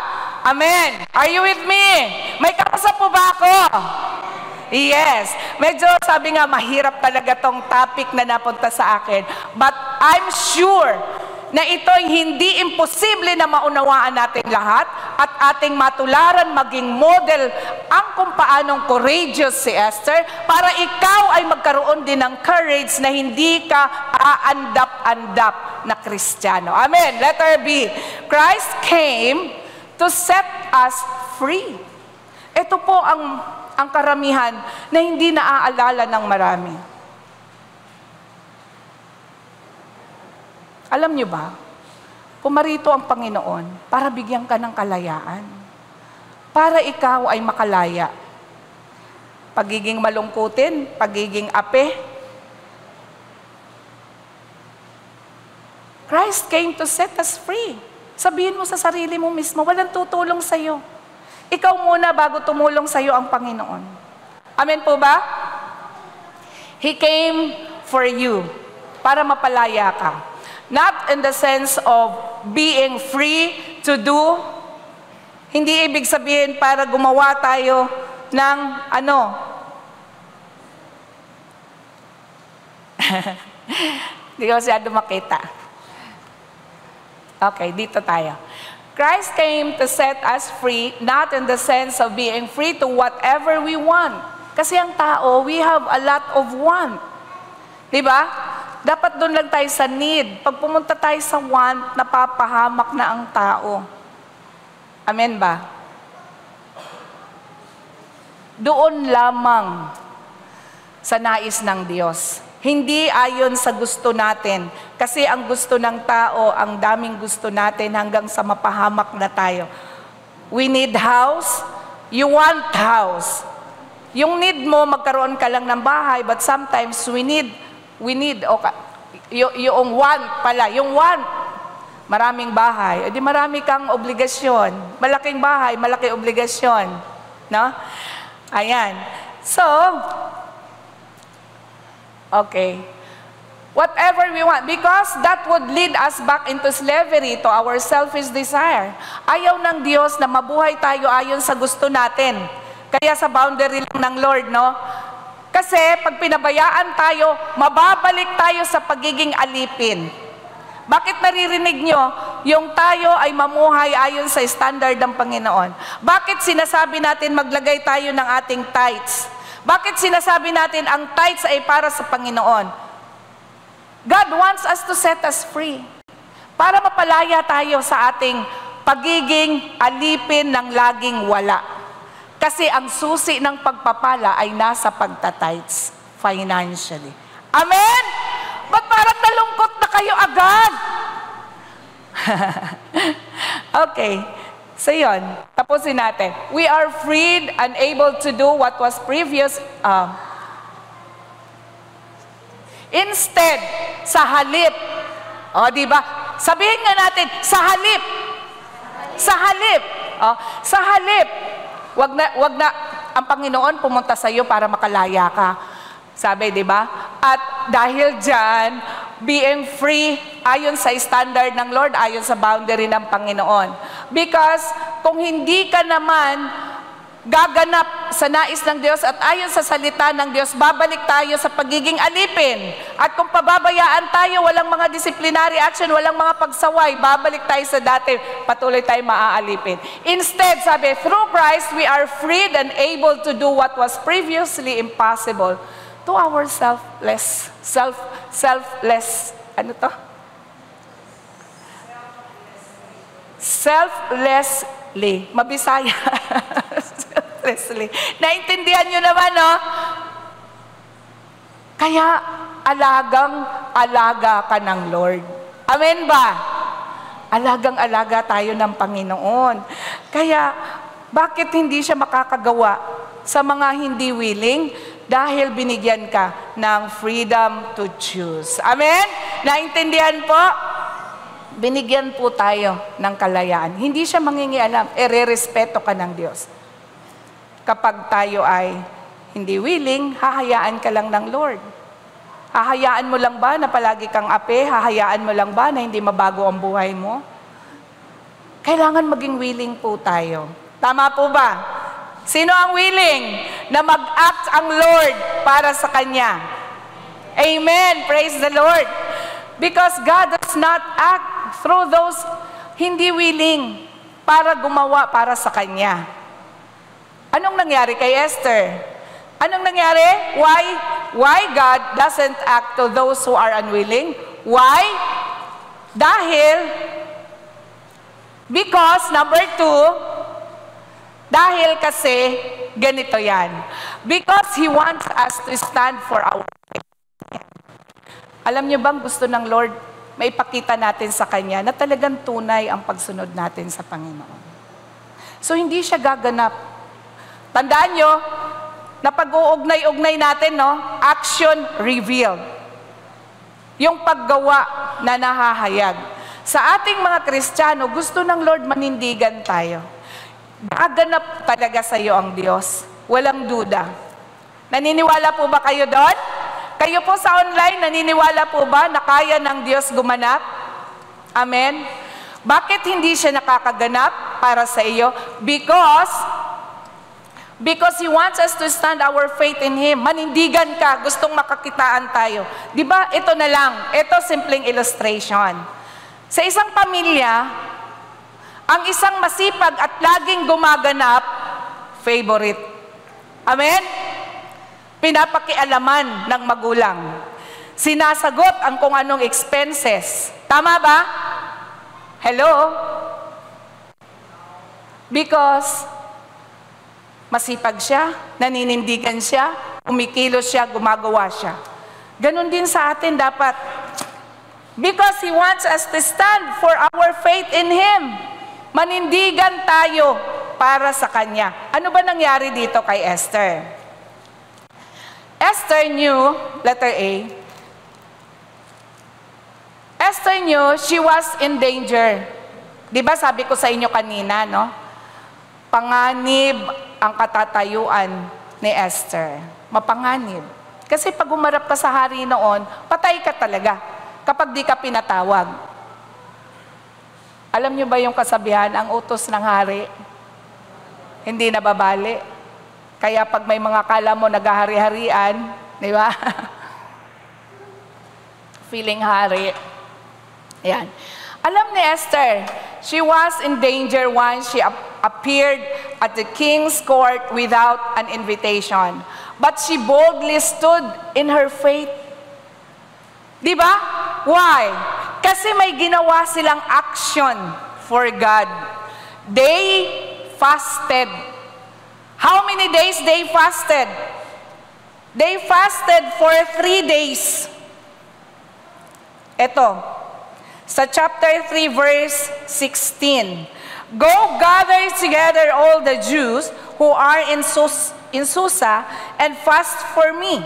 Amen. Are you with me? May kausap po ba ako? Yes. Medyo sabi nga, mahirap talaga tong topic na napunta sa akin. But I'm sure na ito'y hindi imposible na maunawaan natin lahat at ating matularan maging model ang kung paanong courageous si Esther para ikaw ay magkaroon din ng courage na hindi ka aandap-andap na Kristiyano. Amen. Letter B. Christ came to set us free. Ito po ang karamihan na hindi naaalala ng marami. Alam niyo ba, pumarito ang Panginoon para bigyan ka ng kalayaan. Para ikaw ay makalaya. Pagiging malungkutin, pagiging ape. Christ came to set us free. Sabihin mo sa sarili mo mismo, walang tutulong sa'yo. Ikaw muna bago tumulong sa'yo ang Panginoon. Amen po ba? He came for you para mapalaya ka. Not in the sense of being free to do. Hindi ibig sabihin para gumawa tayo ng ano. Hindi ko masyado makita. Okay, dito tayo. Christ came to set us free, not in the sense of being free to whatever we want. Kasi ang tao, we have a lot of want. Diba? Dapat doon lang tayo sa need. Pag pumunta tayo sa want, napapahamak na ang tao. Amen ba? Doon lamang sa nais ng Diyos. Hindi ayon sa gusto natin. Kasi ang gusto ng tao, ang daming gusto natin hanggang sa mapahamak na tayo. We need house. You want house. Yung need mo, magkaroon ka lang ng bahay, but sometimes we need, yung want pala, yung want, maraming bahay, edi marami kang obligasyon. Malaking bahay, malaki obligasyon. No? Ayan. So, okay. Whatever we want, because that would lead us back into slavery to our selfish desire. Ayaw ng Diyos na mabuhay tayo ayon sa gusto natin. Kaya sa boundary lang ng Lord, no? Kasi pag pinabayaan tayo, mababalik tayo sa pagiging alipin. Bakit naririnig nyo yung tayo ay mamuhay ayon sa standard ng Panginoon? Bakit sinasabi natin maglagay tayo ng ating tithes? Bakit sinasabi natin ang tithes ay para sa Panginoon? God wants us to set us free. Para mapalaya tayo sa ating pagiging alipin ng laging wala. Kasi ang susi ng pagpapala ay nasa pagtatites financially. Amen? Ba't parang nalungkot na kayo agad? Okay. So yun, tapusin natin. We are freed and able to do what was previous. Instead, sa halip. O, di ba? Sabihin nga natin, sa halip. Sa halip. O, sa halip. Wag na, ang Panginoon pumunta sa iyo para makalaya ka. Sabi, di ba? At dahil dyan, being free, ayon sa standard ng Lord, ayon sa boundary ng Panginoon. Because, kung hindi ka naman gaganap sa nais ng Diyos at ayon sa salita ng Diyos, babalik tayo sa pagiging alipin. At kung pababayaan tayo, walang mga disciplinary action, walang mga pagsaway, babalik tayo sa dati, patuloy tayo maaalipin. Instead, sabi, through Christ, we are freed and able to do what was previously impossible to our selfless, ano to? Selflessly. Mabisaya. Selflessly. Naintindihan nyo naman, no? Kaya, alagang-alaga ka ng Lord. Amen ba? Alagang-alaga tayo ng Panginoon. Kaya, bakit hindi siya makakagawa sa mga hindi willing? Dahil binigyan ka ng freedom to choose. Amen? Naintindihan po? Binigyan po tayo ng kalayaan. Hindi siya mangingialam, re-respeto ka ng Diyos. Kapag tayo ay hindi willing, hahayaan ka lang ng Lord. Hahayaan mo lang ba na palagi kang ape? Hahayaan mo lang ba na hindi mabago ang buhay mo? Kailangan maging willing po tayo. Tama po ba? Sino ang willing na mag-act ang Lord para sa kanya? Amen. Praise the Lord. Because God does not act through those hindi willing para gumawa para sa kanya. Anong nangyari kay Esther? Anong nangyari? Why God doesn't act to those who are unwilling? Why? Because, number 2, dahil kasi ganito yan. Because He wants us to stand for our faith. Alam niyo bang gusto ng Lord, maipakita natin sa Kanya na talagang tunay ang pagsunod natin sa Panginoon. So, hindi siya gaganap. Tandaan niyo, na pag-uugnay-ugnay natin, no? Action revealed. Yung paggawa na nahahayag. Sa ating mga Kristiyano, gusto ng Lord manindigan tayo. Gaganap talaga sa iyo ang Diyos. Walang duda. Naniniwala po ba kayo doon? Kayo po sa online, naniniwala po ba na kaya ng Diyos gumanap? Amen? Bakit hindi siya nakakaganap para sa iyo? Because He wants us to stand our faith in Him. Manindigan ka, gustong makakitaan tayo. Di ba? Ito na lang. Ito simpleng illustration. Sa isang pamilya, ang isang masipag at laging gumaganap, favorite. Amen? Pinapakialaman ng magulang. Sinasagot ang kung anong expenses. Tama ba? Hello? Because masipag siya, naninindigan siya, umikilos siya, gumagawa siya. Ganon din sa atin dapat. Because He wants us to stand for our faith in Him. Manindigan tayo para sa Kanya. Ano ba nangyari dito kay Esther? Esther knew, letter A, Esther knew she was in danger. Di ba sabi ko sa inyo kanina, no? Panganib ang katatayuan ni Esther. Mapanganib. Kasi pag umarap ka sa hari noon, patay ka talaga kapag di ka pinatawag. Alam niyo ba yung kasabihan, ang utos ng hari, hindi nababali. Kaya pag may mga kala mo naghahari-harian, di ba? Feeling hari. Yan. Alam ni Esther, she was in danger once she appeared at the king's court without an invitation. But she boldly stood in her faith. Di ba? Why? Kasi may ginawa silang action for God. They fasted. How many days they fasted? They fasted for 3 days. Ito, sa chapter 3, verse 16. Go gather together all the Jews who are in Susa and fast for me.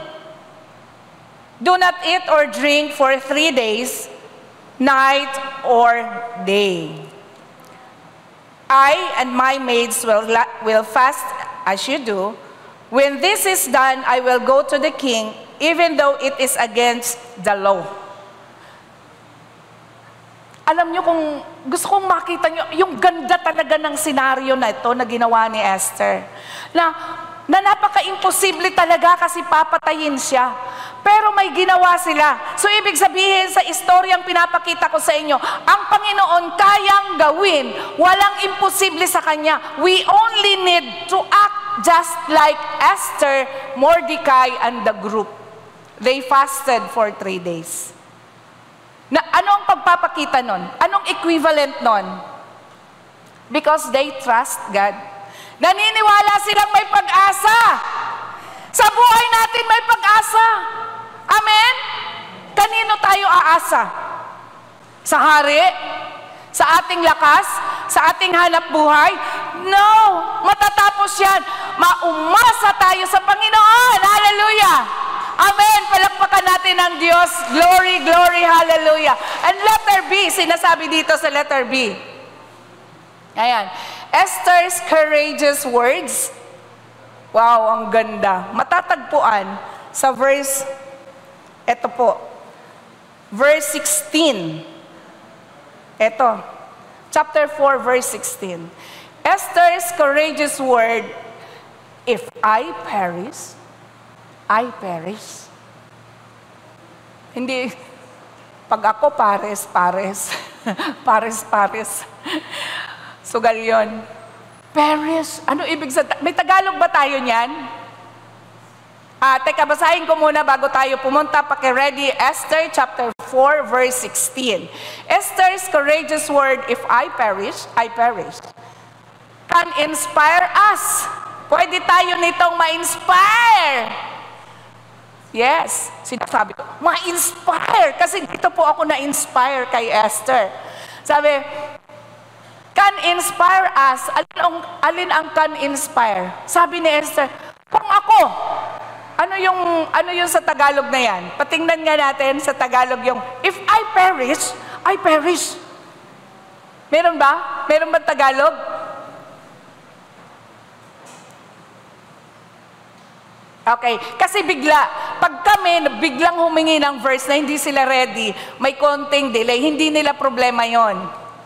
Do not eat or drink for 3 days, night or day. I and my maids will fast as you do. When this is done, I will go to the king, even though it is against the law. Alam nyo, kung gusto kong makita nyo, yung ganda talaga ng senaryo na ito na ginawa ni Esther. Na napaka-imposible talaga kasi papatayin siya. Pero may ginawa sila. So ibig sabihin sa istoryang pinapakita ko sa inyo, ang Panginoon kayang gawin, walang imposible sa Kanya. We only need to act just like Esther, Mordecai, and the group. They fasted for 3 days. Na ano ang pagpapakita nun? Anong equivalent nun? Because they trust God. Naniniwala silang may pag-asa. Sa buhay natin may pag-asa. Amen? Kanino tayo aasa? Sa hari? Sa ating lakas? Sa ating hanap buhay? No! Matatapos yan. Maumasa tayo sa Panginoon. Hallelujah! Amen! Palakpakan natin ang Diyos. Glory, glory, hallelujah. And letter B, sinasabi dito sa letter B. Ayan. Esther's courageous words. Wow, ang ganda. Matatagpuan sa verse, eto po, verse 16. Eto, chapter 4, verse 16. Esther's courageous word If I perish, I perish. Hindi, pag ako pares. pares. Sugal yun. Perish. Ano ibig sabihin? May Tagalog ba tayo niyan? Teka, basahin ko muna bago tayo pumunta. Paki-ready, Esther chapter 4, verse 16. Esther's courageous word, if I perish, can inspire us. Pwede tayo nitong ma-inspire. Yes, sinasabi ko, ma-inspire. Kasi dito po ako na-inspire kay Esther. Sabi, can inspire us. Alin ang can inspire? Sabi ni Esther, kung ako, ano yung sa Tagalog na yan? Patingnan nga natin sa Tagalog yung, if I perish. Meron ba? Meron ba Tagalog? Okay, kasi pag kami biglang humingi ng verse na hindi sila ready, may konting delay, hindi nila problema yon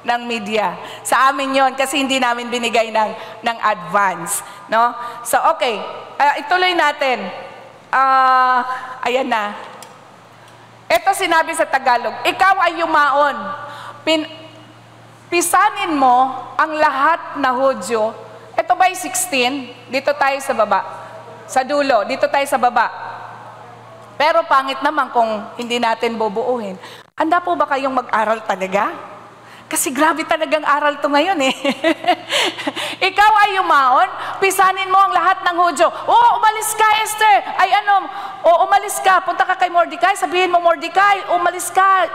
ng media. Sa amin yon kasi hindi namin binigay ng advance. No? So, okay, ituloy natin. Ayan na. Ito sinabi sa Tagalog, ikaw ay yumaon. Pisanin mo ang lahat na Hudyo. Ito ba 16? Dito tayo sa baba. Sa dulo, dito tayo sa baba. Pero pangit naman kung hindi natin bubuuhin. Handa po ba kayong mag-aral talaga? Kasi grabe talagang aral to ngayon eh. Ikaw ay yumaon, pisanin mo ang lahat ng Hudyo. Umalis ka, Esther. Umalis ka. Punta ka kay Mordecai, sabihin mo, Mordecai, umalis ka.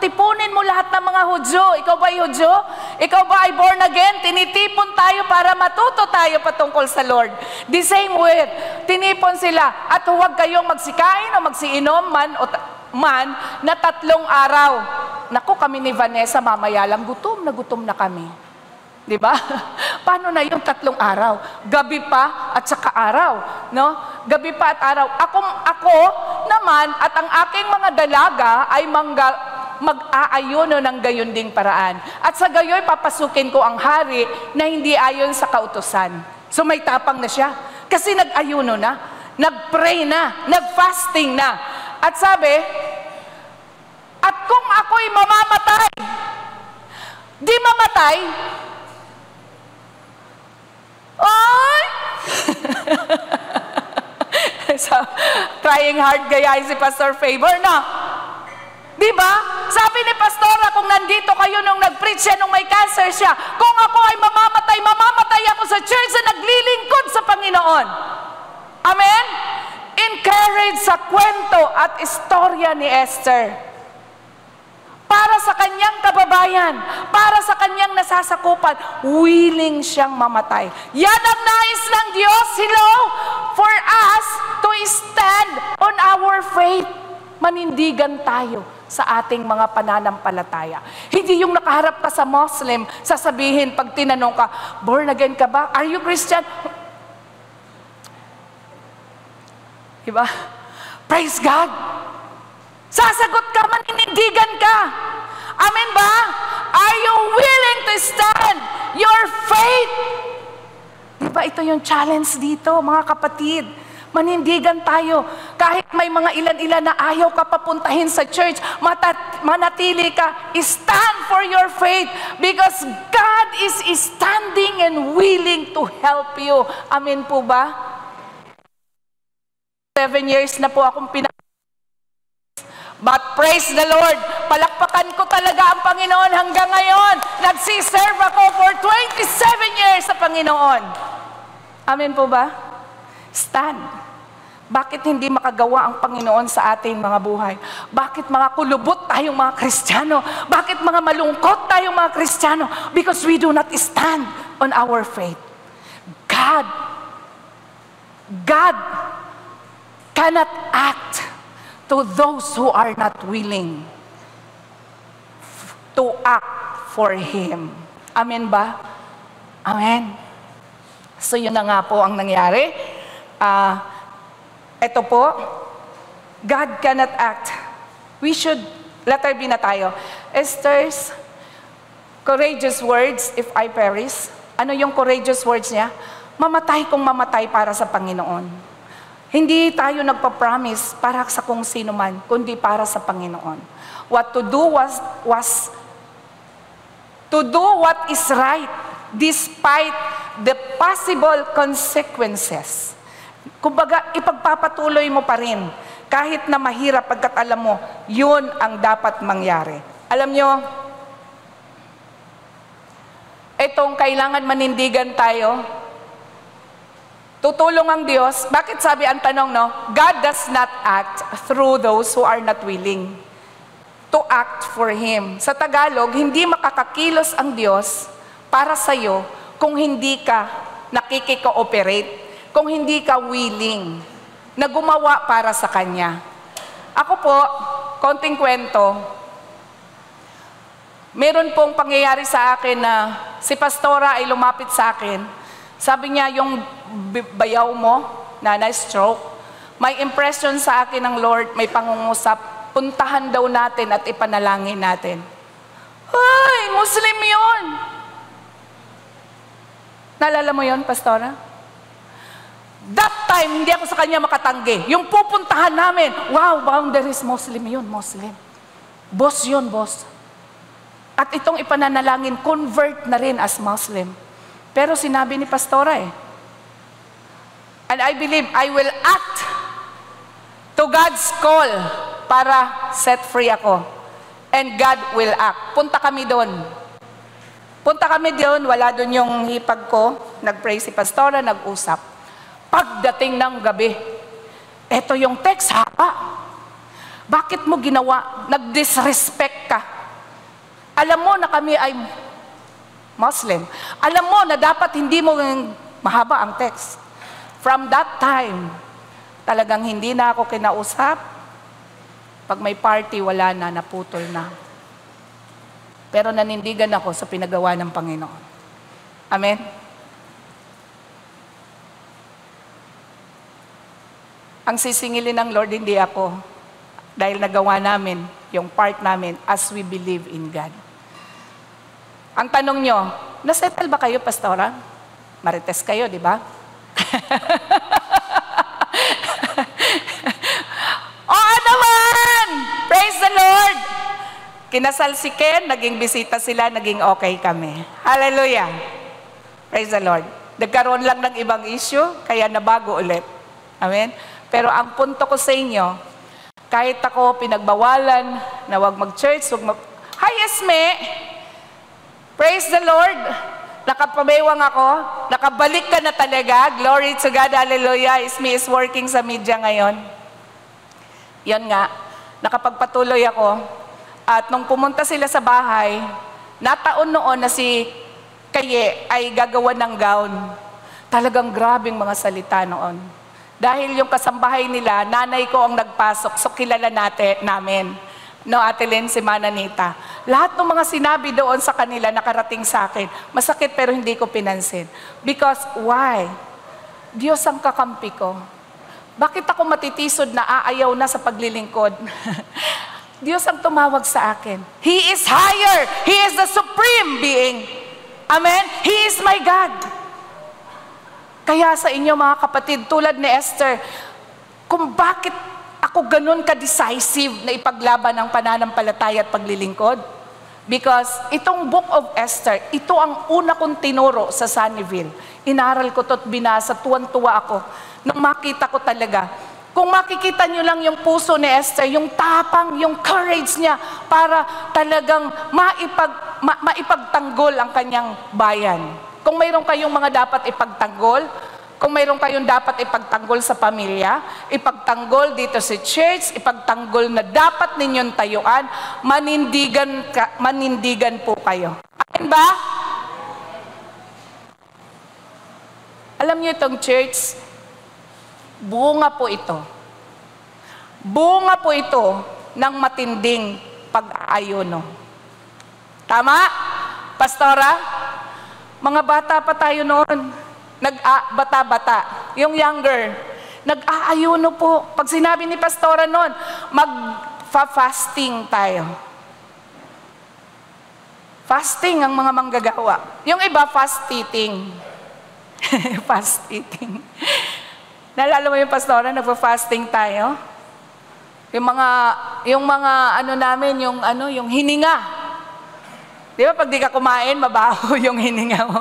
Tipunin mo lahat ng mga Hudyo. Ikaw ba ay Hudyo? Ikaw ba ay born again? Tinitipon tayo para matuto tayo patungkol sa Lord. The same way, tinipon sila. At huwag kayong magsikain o magsiinom man na 3 araw. Naku, kami ni Vanessa mamaya lang, gutom na kami. Di ba? Paano na yung 3 araw? Gabi pa at saka araw. No? Gabi pa at araw. Ako naman at ang aking mga dalaga ay mag-aayuno ng gayon ding paraan. At sa gayoy, papasukin ko ang hari na hindi ayon sa kautusan. So may tapang na siya. Kasi nag-ayuno na, nag-pray na, nag-fasting na. At sabi, at kung ako'y mamamatay, di mamatay, ay! So, trying hard gayahin si Pastor Favor, no? Di ba? Sabi ni Pastora, kung nandito kayo nung nag-preach siya, nung may cancer siya, kung ako ay mamamatay ako sa church na naglilingkod sa Panginoon. Amen? Encourage sa kwento at istorya ni Esther. Para sa kanyang kababayan, para sa kanyang nasasakupan, willing siyang mamatay. Yan ang nais ng Diyos, hello, for us to stand on our faith. Manindigan tayo sa ating mga pananampalataya. Hindi yung nakaharap ka sa Muslim, sasabihin pag tinanong ka, born again ka ba? Are you Christian? Diba? Praise God! Sasagot ka, maninindigan ka. Amen ba? Are you willing to stand your faith? Diba ito yung challenge dito, mga kapatid? Manindigan tayo. Kahit may mga ilan-ilan na ayaw ka papuntahin sa church, manatili ka. Stand for your faith because God is standing and willing to help you. Amen po ba? 7 years na po akong But praise the Lord, palakpakan ko talaga ang Panginoon hanggang ngayon. Nagsiserve ako for 27 years sa Panginoon. Amen po ba? Stand. Bakit hindi makagawa ang Panginoon sa ating mga buhay? Bakit mga kulubot tayong mga Kristiyano? Bakit mga malungkot tayong mga Kristiyano? Because we do not stand on our faith. God cannot act to those who are not willing to act for Him. Amen ba? Amen. So yun na nga po ang nangyari. Ito po, God cannot act. We should, letter B na tayo. Esther's courageous words, if I perish. Ano yung courageous words niya? Mamatay kung mamatay para sa Panginoon. Hindi tayo nagpa-promise para sa kung sino man, kundi para sa Panginoon. What to do was to do what is right despite the possible consequences. Kumbaga, ipagpapatuloy mo pa rin kahit na mahirap pagkat alam mo, yun ang dapat mangyari. Alam nyo, itong kailangan manindigan tayo, tutulong ang Diyos. Bakit sabi ang tanong, no? God does not act through those who are not willing to act for Him. Sa Tagalog, hindi makakakilos ang Diyos para sa'yo kung hindi ka nakikikooperate, kung hindi ka willing na gumawa para sa Kanya. Ako po, konting kwento, meron pong pangyayari sa akin na si Pastora ay lumapit sa akin. Sabi niya, yung bayaw mo, na stroke, may impression sa akin ng Lord, may pangungusap, puntahan daw natin at ipanalangin natin. Ay, Muslim yun! Naalala mo yun, Pastora? That time, hindi ako sa kanya makatanggi. Yung pupuntahan namin, wow, boundaries, Muslim yun, Muslim. Boss yun, boss. At itong ipananalangin, convert na rin as Muslim. Pero sinabi ni Pastora and I believe I will act to God's call para set free ako. And God will act. Punta kami doon. Wala doon yung hipag ko. Nag-pray si Pastora, nag-usap. Pagdating ng gabi, eto yung text, hapa. Bakit mo ginawa? Nag-disrespect ka. Alam mo na kami ay Muslim. Alam mo na dapat hindi mo mahaba ang text. From that time, talagang hindi na ako kinausap. Pag may party, wala na, naputol na. Pero nanindigan ako sa pinagawa ng Panginoon. Amen? Ang sisingilin ng Lord, hindi ako. Dahil nagawa namin yung part namin as we believe in God. Ang tanong nyo, nasettle ba kayo, Pastora? Marites kayo, di ba? Oo naman! Praise the Lord! Kinasal si Ken, naging bisita sila, naging okay kami. Hallelujah! Praise the Lord. Nagkaroon lang ng ibang issue, kaya nabago ulit. Amen? Pero ang punto ko sa inyo, kahit ako pinagbawalan na wag mag-church, Hi, Esme! Praise the Lord! Nakapabewang ako, nakabalik ka na talaga. Glory to God, hallelujah. Esme is working sa media ngayon. Yan nga, nakapagpatuloy ako. At nung pumunta sila sa bahay, nataon noon na si Kaye ay gagawa ng gown. Talagang grabing mga salita noon. Dahil yung kasambahay nila, nanay ko ang nagpasok, so kilala namin. No, Ate Lynn, si Mananita. Lahat ng mga sinabi doon sa kanila nakarating sa akin. Masakit pero hindi ko pinansin. Because why? Diyos ang kakampi ko. Bakit ako matitisod na aayaw na sa paglilingkod? Diyos ang tumawag sa akin. He is higher. He is the supreme being. Amen? He is my God. Kaya sa inyo mga kapatid, tulad ni Esther, kung bakit ako ganun ka-decisive na ipaglaban ang pananampalataya at paglilingkod? Because itong Book of Esther, ito ang una kong tinuro sa Sunnyville. Inaral ko ito at binasa, tuwan-tuwa ako. Nung makita ko talaga, kung makikita nyo lang yung puso ni Esther, yung tapang, yung courage niya para talagang maipagtanggol ang kanyang bayan. Kung mayroon kayong mga dapat ipagtanggol, kung mayroon kayong dapat ipagtanggol sa pamilya, ipagtanggol dito sa church, ipagtanggol na dapat ninyong tayuan, manindigan po kayo. Amen ba? Alam niyo itong church, bunga po ito. Bunga po ito ng matinding pag-aayuno. Tama? Pastora? Mga bata pa tayo noon. Bata-bata. Yung younger. Nag-aayuno po. Pag sinabi ni Pastora noon, mag-fasting tayo. Fasting ang mga manggagawa. Yung iba, fast eating. Fast eating. Naalala mo yung pastora, nagpa-fasting tayo? Yung mga ano namin, yung hininga. Di ba pag di ka kumain, mabaho yung hininga mo.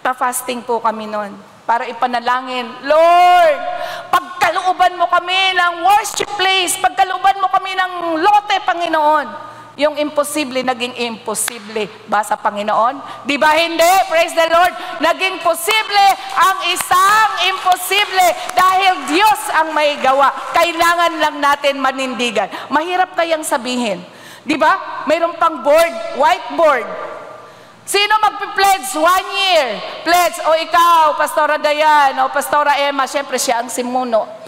Pa-fasting po kami noon para ipanalangin, Lord, pagkalooban mo kami ng worship place, pagkalooban mo kami ng lote, Panginoon. Yung imposible, naging imposible ba sa Panginoon? Di ba hindi? Praise the Lord. Naging posible ang isang imposible dahil Diyos ang may gawa. Kailangan lang natin manindigan. Mahirap kayang sabihin. Di ba? Mayroon pang board, whiteboard. Sino magpi-pledge 1 year? Pledge, o ikaw, Pastora Dayan, o Pastora Emma, syempre siya ang simuno.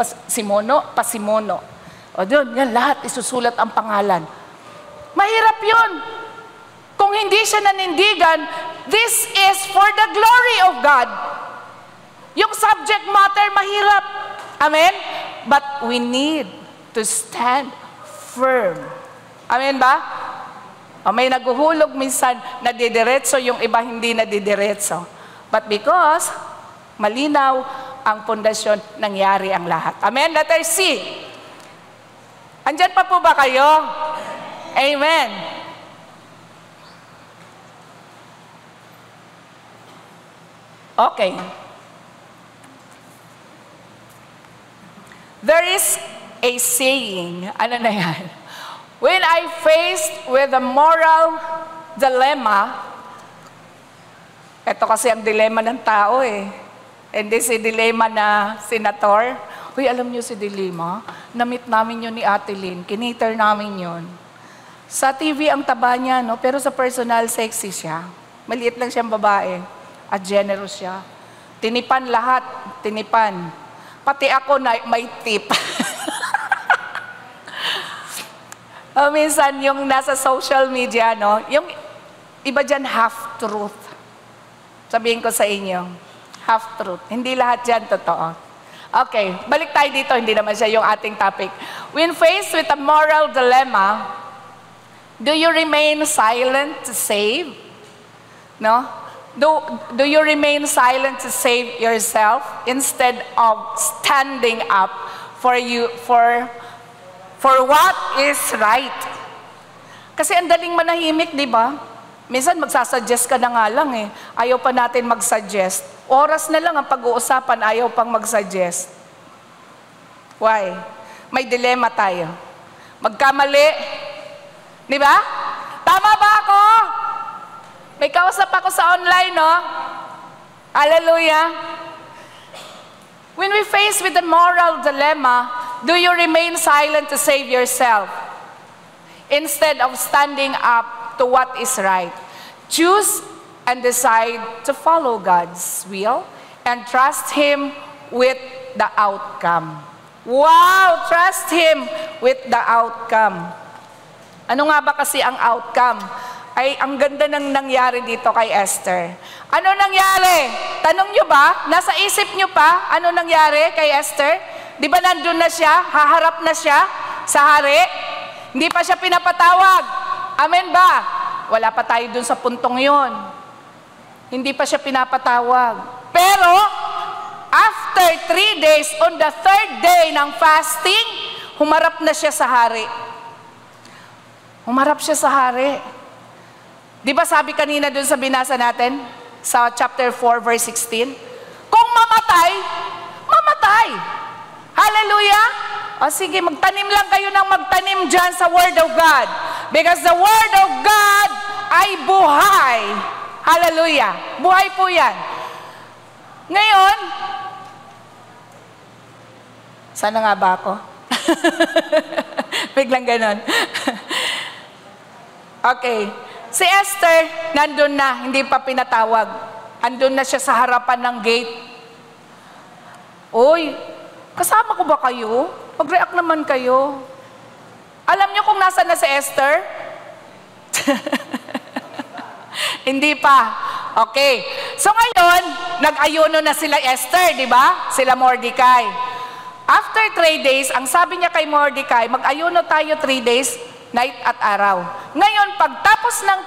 Pasimuno. O doon, yan lahat, isusulat ang pangalan. Mahirap yun. Kung hindi siya nanindigan, this is for the glory of God. Yung subject matter, mahirap. Amen? But we need to stand firm. Amen ba? May naguhulog minsan, nadidiretso, yung iba hindi nadidiretso. But because malinaw ang pundasyon, nangyari ang lahat. Amen? Letter C. Andyan pa po ba kayo? Amen. Okay. There is a saying, ano na yan? When I faced with a moral dilemma, ito kasi ang dilema ng tao eh. Hindi si dilema na senator. Uy, alam niyo si dilema? Na-meet namin yun ni Ate Lynn. Kiniter namin yun. Sa TV ang taba niya, no? Pero sa personal, sexy siya. Maliit lang siyang babae. At generous siya. Tinipan lahat. Tinipan. Pati ako na may tip. Minsan yung nasa social media, no? Yung iba dyan, half-truth. Sabihin ko sa inyo, half-truth. Hindi lahat dyan totoo. Okay, balik tayo dito. Hindi naman siya yung ating topic. When faced with a moral dilemma, do you remain silent to save? No? Do you remain silent to save yourself instead of standing up for what is right? Kasi ang daling manahimik, di ba? Minsan magsasuggest ka na nga lang eh. Ayaw pa natin magsuggest. Oras na lang ang pag-uusapan, ayaw pang magsuggest. Why? May dilema tayo. Magkamali. Di ba? Tama ba ako? May kausap ako sa online, no? Hallelujah. When we face with a moral dilemma, do you remain silent to save yourself instead of standing up to what is right? Choose and decide to follow God's will and trust Him with the outcome. Wow! Trust Him with the outcome. Ano nga ba kasi ang outcome? Ay, ang ganda ng nangyari dito kay Esther. Ano nangyari? Tanong nyo ba? Nasa isip nyo pa? Ano nangyari kay Esther? Di ba nandun na siya? Haharap na siya sa hari? Hindi pa siya pinapatawag. Amen ba? Wala pa tayo dun sa puntong yon. Hindi pa siya pinapatawag. Pero, after 3 days, on the 3rd day ng fasting, humarap na siya sa hari. Humarap siya sa hari. Di ba sabi kanina dun sa binasa natin, sa chapter 4, verse 16? Kung mamatay, mamatay. Hallelujah! O sige, magtanim lang kayo ng magtanim dyan sa Word of God. Because the Word of God ay buhay. Hallelujah! Buhay po yan. Ngayon, sana nga ba ako? Biglang ganon. Okay. Si Esther, nandun na, hindi pa pinatawag. Andun na siya sa harapan ng gate. Uy, kasama ko ba kayo? Mag-react naman kayo. Alam niyo kung nasa na si Esther? Hindi pa. Okay. So ngayon, nag-ayuno na sila Esther, di ba? Sila Mordecai. After 3 days, ang sabi niya kay Mordecai, mag-ayuno tayo 3 days, night at araw. Ngayon, pagtapos ng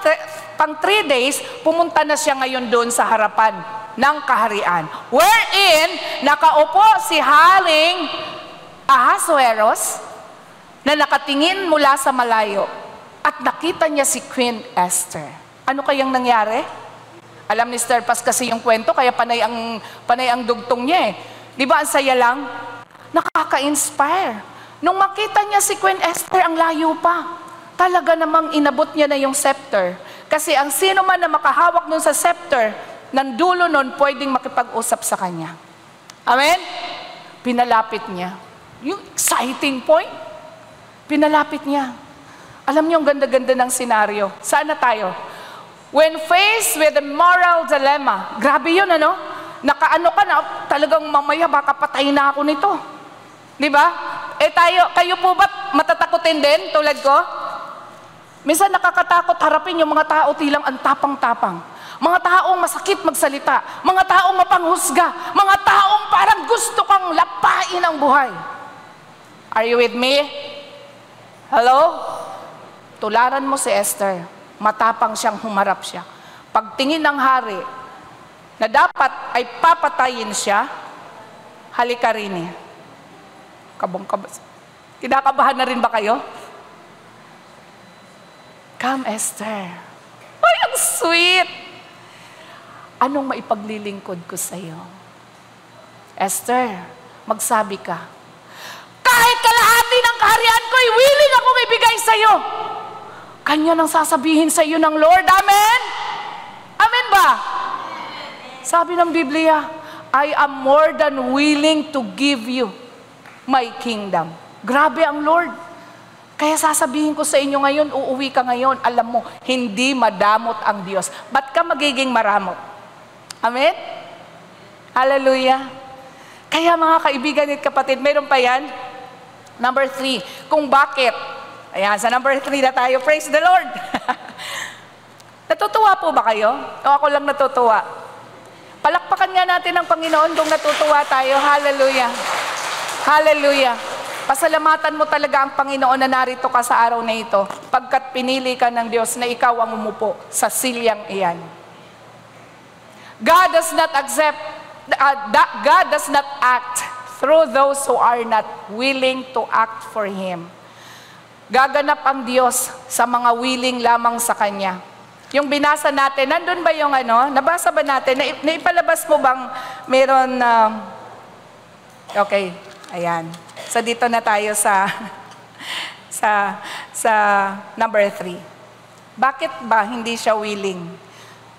pang 3 days, pumunta na siya ngayon doon sa harapan ng kaharian, wherein nakaupo si Haring Ahasuerus na nakatingin mula sa malayo at nakita niya si Queen Esther. Ano kayang nangyari? Alam ni Star Pas kasi yung kwento, kaya panay ang dugtong niya eh. Di ba ang saya lang? Nakaka-inspire. Nung makita niya si Queen Esther, ang layo pa. Talaga namang inabot niya na yung scepter. Kasi ang sino man na makahawak nun sa scepter, ng dulo nun, pwedeng makipag-usap sa kanya. Amen? Pinalapit niya. Yung exciting point, pinalapit niya. Alam niyo, ang ganda-ganda ng senaryo. Saan na tayo? When faced with a moral dilemma, grabe yun, ano? Nakaano ka na, talagang mamaya baka patay na ako nito. Di ba? Kayo po ba matatakotin din tulad ko? Minsan nakakatakot harapin yung mga tao tilang ang tapang-tapang. Mga taong masakit magsalita. Mga taong mapanghusga. Mga taong parang gusto kang lapain ang buhay. Are you with me? Hello? Tularan mo si Esther. Matapang siyang humarap siya. Pagtingin ng hari na dapat ay papatayin siya, halika rin eh. Kinakabahan na rin ba kayo? Come, Esther. Ay, ang sweet! Anong maipaglilingkod ko sa iyo? Esther, magsabi ka, kahit kalahati ng kaharian ko'y willing akong ibigay sa iyo. Kanya nang sasabihin sa iyo ng Lord. Amen? Amen ba? Sabi ng Biblia, I am more than willing to give you my kingdom. Grabe ang Lord. Kaya sasabihin ko sa inyo ngayon, uuwi ka ngayon, alam mo, hindi madamot ang Diyos. Ba't ka magiging maramot? Amen? Hallelujah. Kaya mga kaibigan at kapatid, meron pa yan? Number 3, kung bakit. Ayan, sa number 3 na tayo. Praise the Lord. Natutuwa po ba kayo? O ako lang natutuwa? Palakpakan nga natin ang Panginoon kung natutuwa tayo. Hallelujah. Hallelujah. Pasalamatan mo talaga ang Panginoon na narito ka sa araw na ito, pagkat pinili ka ng Diyos na ikaw ang umupo sa silyang iyan. God does not act through those who are not willing to act for Him. Gaganap ang Diyos sa mga willing lamang sa Kanya. Yung binasa natin, nandun ba yung ano? Nabasa ba natin? Naipalabas mo bang meron okay, ayan. So dito na tayo sa number 3. Bakit ba hindi siya willing?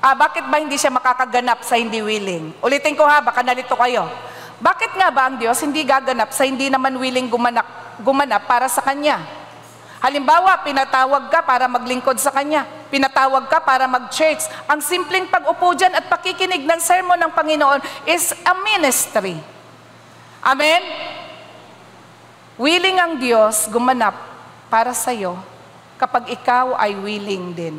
Bakit ba hindi siya makakaganap sa hindi willing? Ulitin ko ha, baka nalito kayo. Bakit nga ba ang Diyos hindi gaganap sa hindi naman willing gumanap para sa Kanya? Halimbawa, pinatawag ka para maglingkod sa Kanya. Pinatawag ka para mag-church. Ang simpleng pag-upo dyan at pakikinig ng sermon ng Panginoon is a ministry. Amen? Willing ang Diyos gumanap para sa iyo kapag ikaw ay willing din.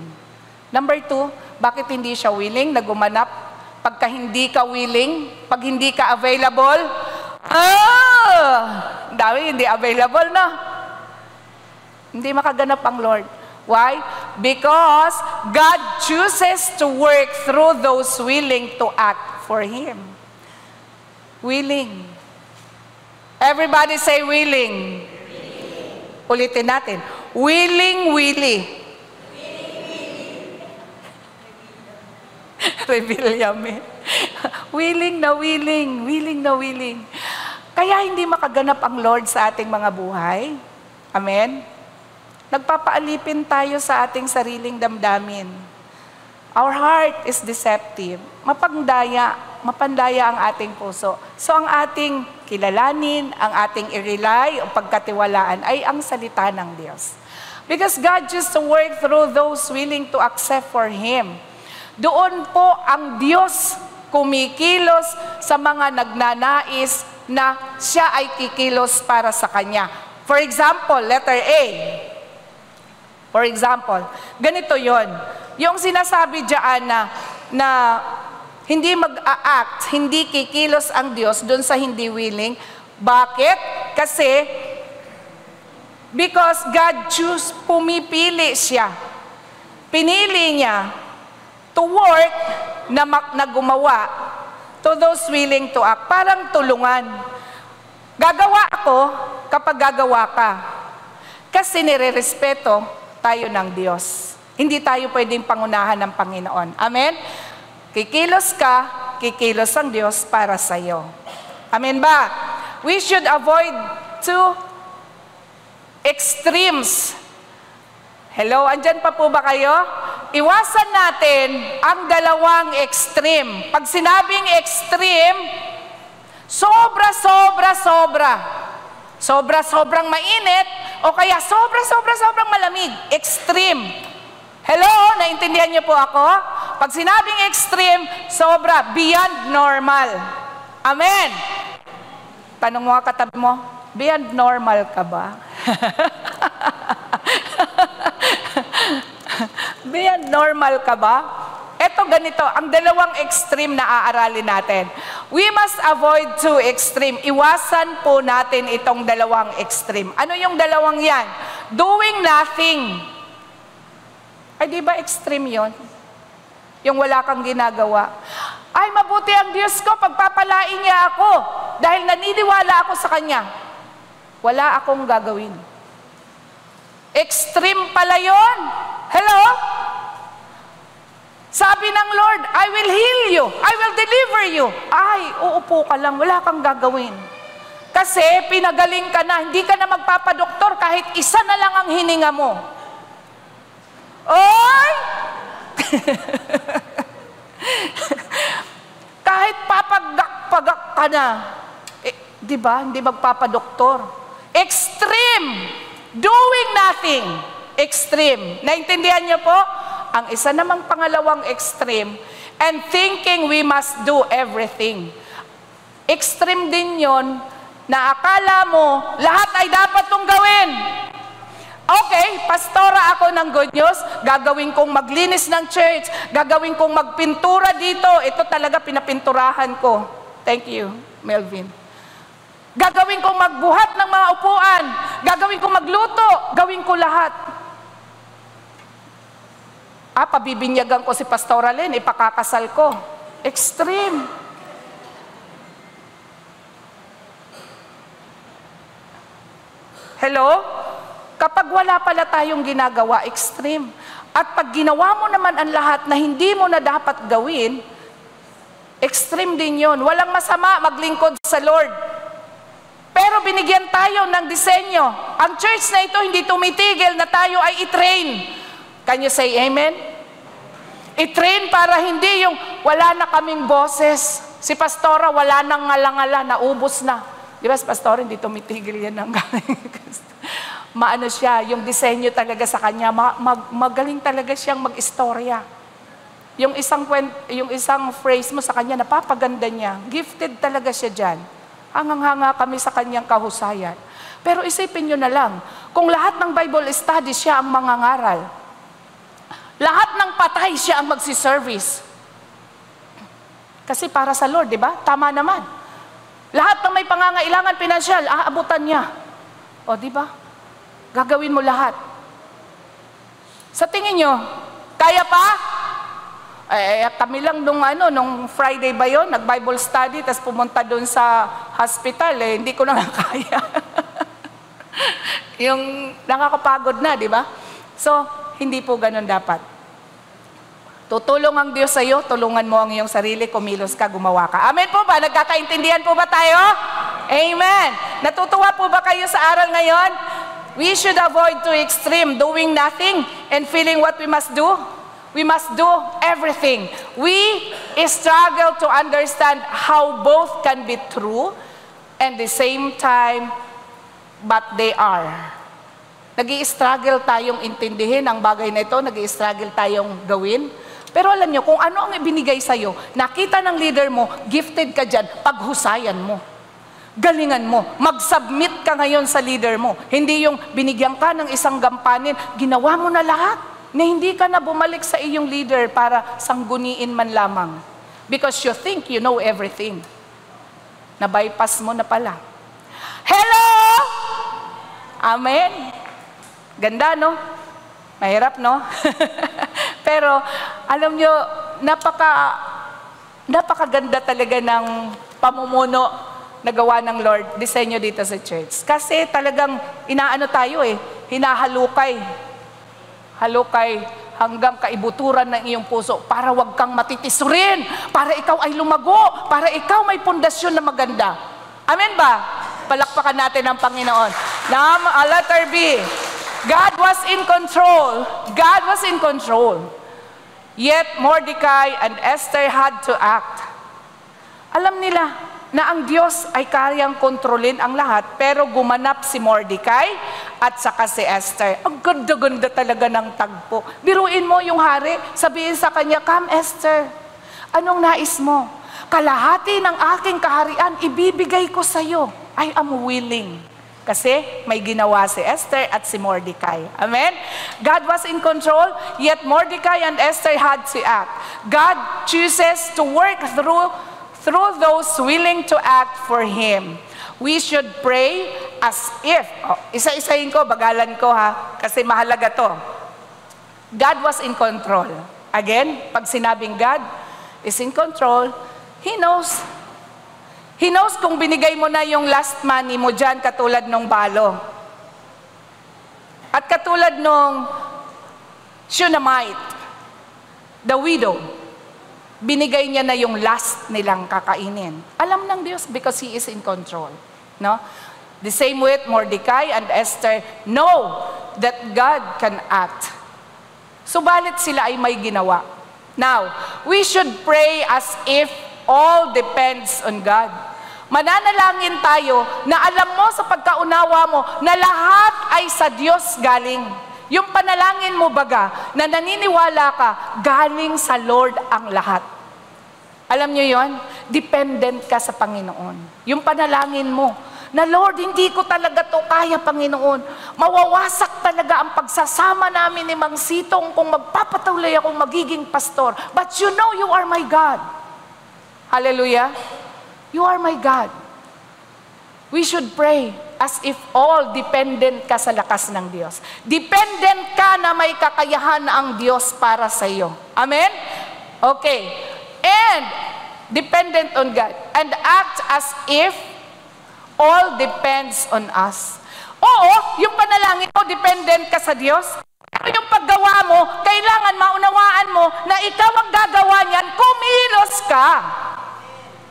Number 2, bakit hindi siya willing na gumanap pagka hindi ka willing, pag hindi ka available? Dami hindi available, no? Hindi makaganap ang Lord. Why? Because God chooses to work through those willing to act for Him. Willing. Everybody say willing. Ulitin natin. Willing, willy. Rebellion. Willing na willing. Willing na willing. Kaya hindi makaganap ang Lord sa ating mga buhay. Amen? Nagpapaalipin tayo sa ating sariling damdamin. Our heart is deceptive. Mapandaya ang ating puso. So ang ating kilalanin, ang ating i-rely o pagkatiwalaan ay ang salita ng Diyos. Because God just to work through those willing to accept for Him. Doon po ang Diyos kumikilos sa mga nagnanais na siya ay kikilos para sa Kanya. For example, letter A. For example, ganito yon. Yung sinasabi diyan na hindi mag-a-act, hindi kikilos ang Diyos doon sa hindi willing. Bakit? Kasi because God pumipili siya. Pinili niya to work na gumawa To those willing to act. Parang tulungan. Gagawa ako kapag gagawa ka. Kasi nire-respeto tayo ng Diyos. Hindi tayo pwedeng pangunahan ng Panginoon. Amen? Kikilos ka, kikilos ang Diyos para sa iyo. Amen ba? We should avoid two extremes. Hello, andyan pa po ba kayo? Iwasan natin ang dalawang extreme. Pag sinabing extreme, sobrang mainit, o kaya sobrang malamig. Extreme. Hello, naintindihan niyo po ako? Pag sinabing extreme, sobra, beyond normal. Amen. Tanong mo nga katabi mo, beyond normal ka ba? Beyond normal ka ba? Ito ganito, ang dalawang extreme na aaralin natin. We must avoid two extreme. Iwasan po natin itong dalawang extreme. Ano yung dalawang yan? Doing nothing. Ay, di ba extreme yon? Yung wala kang ginagawa. Ay, mabuti ang Diyos ko, pagpapalain niya ako dahil naniniwala ako sa Kanya. Wala akong gagawin. Extreme pala yon. Hello? Sabi ng Lord, I will heal you. I will deliver you. Ay, uupo ka lang, wala kang gagawin. Kasi pinagaling ka na, hindi ka na magpapadoktor kahit isa na lang ang hininga mo. Oy! Kahit papagak-pagak ka na, di ba? Hindi magpapadoktor. Extreme. Doing nothing. Extreme. Naintindihan niyo po? Ang isa namang pangalawang extreme, and thinking we must do everything. Extreme din yon na akala mo, lahat ay dapat mong gawin. Okay, pastora ako ng good news, gagawin kong maglinis ng church, gagawin kong magpintura dito, ito talaga pinapinturahan ko. Thank you, Melvin. Gagawin kong magbuhat ng mga upuan, gagawin kong magluto, gawin ko lahat. Pabibinyagan ko si Pastora Len, ipakakasal ko. Extreme. Hello? Kapag wala pala tayong ginagawa, extreme. At pag ginawa mo naman ang lahat na hindi mo na dapat gawin, extreme din yun. Walang masama maglingkod sa Lord. Pero binigyan tayo ng disenyo. Ang church na ito hindi tumitigil na tayo ay i-train. Can you say amen? I-train para hindi yung wala na kaming boses. Si Pastora wala nang ngala-ngala, naubos na. Di ba si Pastora hindi tumitigil yan ng maano siya, yung disenyo talaga sa kanya, magaling talaga siyang mag-istorya. Yung isang phrase mo sa kanya, napapaganda niya. Gifted talaga siya dyan. Hangang-hanga kami sa kanyang kahusayan. Pero isipin nyo na lang, kung lahat ng Bible study siya ang mangangaral, lahat ng patay siya ang magsiservice. Kasi para sa Lord, di ba? Tama naman. Lahat ng may pangangailangan pinansyal, aabutan niya. O, di ba? Gagawin mo lahat. Sa tingin nyo, kaya pa? Kami lang nung Friday ba yun, nag-Bible study, tapos pumunta doon sa hospital, hindi ko na kaya. Yung nakakapagod na, di ba? So, hindi po ganun dapat. Tutulong ang Diyos sa iyo, tulungan mo ang iyong sarili, kumilos ka, gumawa ka. Amen po ba? Nagkakaintindihan po ba tayo? Amen. Natutuwa po ba kayo sa aral ngayon? We should avoid too extreme, doing nothing and feeling what we must do. We must do everything. We struggle to understand how both can be true and the same time, but they are. Nag-i-struggle tayong intindihin ang bagay na ito, nag-i-struggle tayong gawin. Pero alam nyo, kung ano ang ibinigay sa'yo, nakita ng leader mo, gifted ka dyan, paghusayan mo. Galingan mo. Mag-submit ka ngayon sa leader mo. Hindi yung binigyan ka ng isang gampanin, ginawa mo na lahat, na hindi ka na bumalik sa iyong leader para sangguniin man lamang. Because you think you know everything. Na-bypass mo na pala. Hello! Amen? Ganda, no? Mahirap, no? Pero, alam nyo, Napakaganda talaga ng pamumuno na gawa ng Lord, disenyo dito sa church. Kasi talagang inaano tayo hinahalukay. Halukay hanggang kaibuturan ng iyong puso para wag kang matitisurin, para ikaw ay lumago, para ikaw may pundasyon na maganda. Amen ba? Palakpakan natin ang Panginoon. Letter B. God was in control. God was in control. Yet Mordecai and Esther had to act. Alam nila na ang Diyos ay kayang kontrolin ang lahat, pero gumanap si Mordecai at saka si Esther. Ang ganda-ganda talaga ng tagpo. Biruin mo yung hari, sabihin sa kanya, "Come Esther, anong nais mo? Kalahati ng aking kaharian ibibigay ko sa iyo. I am willing." Kasi may ginawa si Esther at si Mordecai. Amen? God was in control, yet Mordecai and Esther had to act. God chooses to work through those willing to act for Him. We should pray as if, isa-isahin ko, bagalan ko kasi mahalaga to. God was in control. Again, pag sinabing God is in control, He knows. He knows kung binigay mo na yung last money mo dyan, katulad nung balo. At katulad nung Shunammite, the widow, binigay niya na yung last nilang kakainin. Alam ng Diyos because He is in control. No? The same with Mordecai and Esther know that God can act. Subalit sila ay may ginawa. Now, we should pray as if all depends on God. Mananalangin tayo na alam mo sa pagkaunawa mo na lahat ay sa Diyos galing. Yung panalangin mo baga, na naniniwala ka, galing sa Lord ang lahat. Alam nyo yon? Dependent ka sa Panginoon. Yung panalangin mo, na Lord, hindi ko talaga to kaya, Panginoon. Mawawasak talaga ang pagsasama namin ni Mang Sitong kung magpapatuloy akong magiging pastor. But you know you are my God. Hallelujah. You are my God. We should pray as if all dependent ka sa lakas ng Diyos. Dependent ka na may kakayahan ang Diyos para sa iyo. Amen? Okay. And dependent on God. And act as if all depends on us. Oo, yung panalangin mo, dependent ka sa Diyos. Pero yung paggawa mo, kailangan maunawaan mo na ikaw ang gagawa niyan, kumilos ka.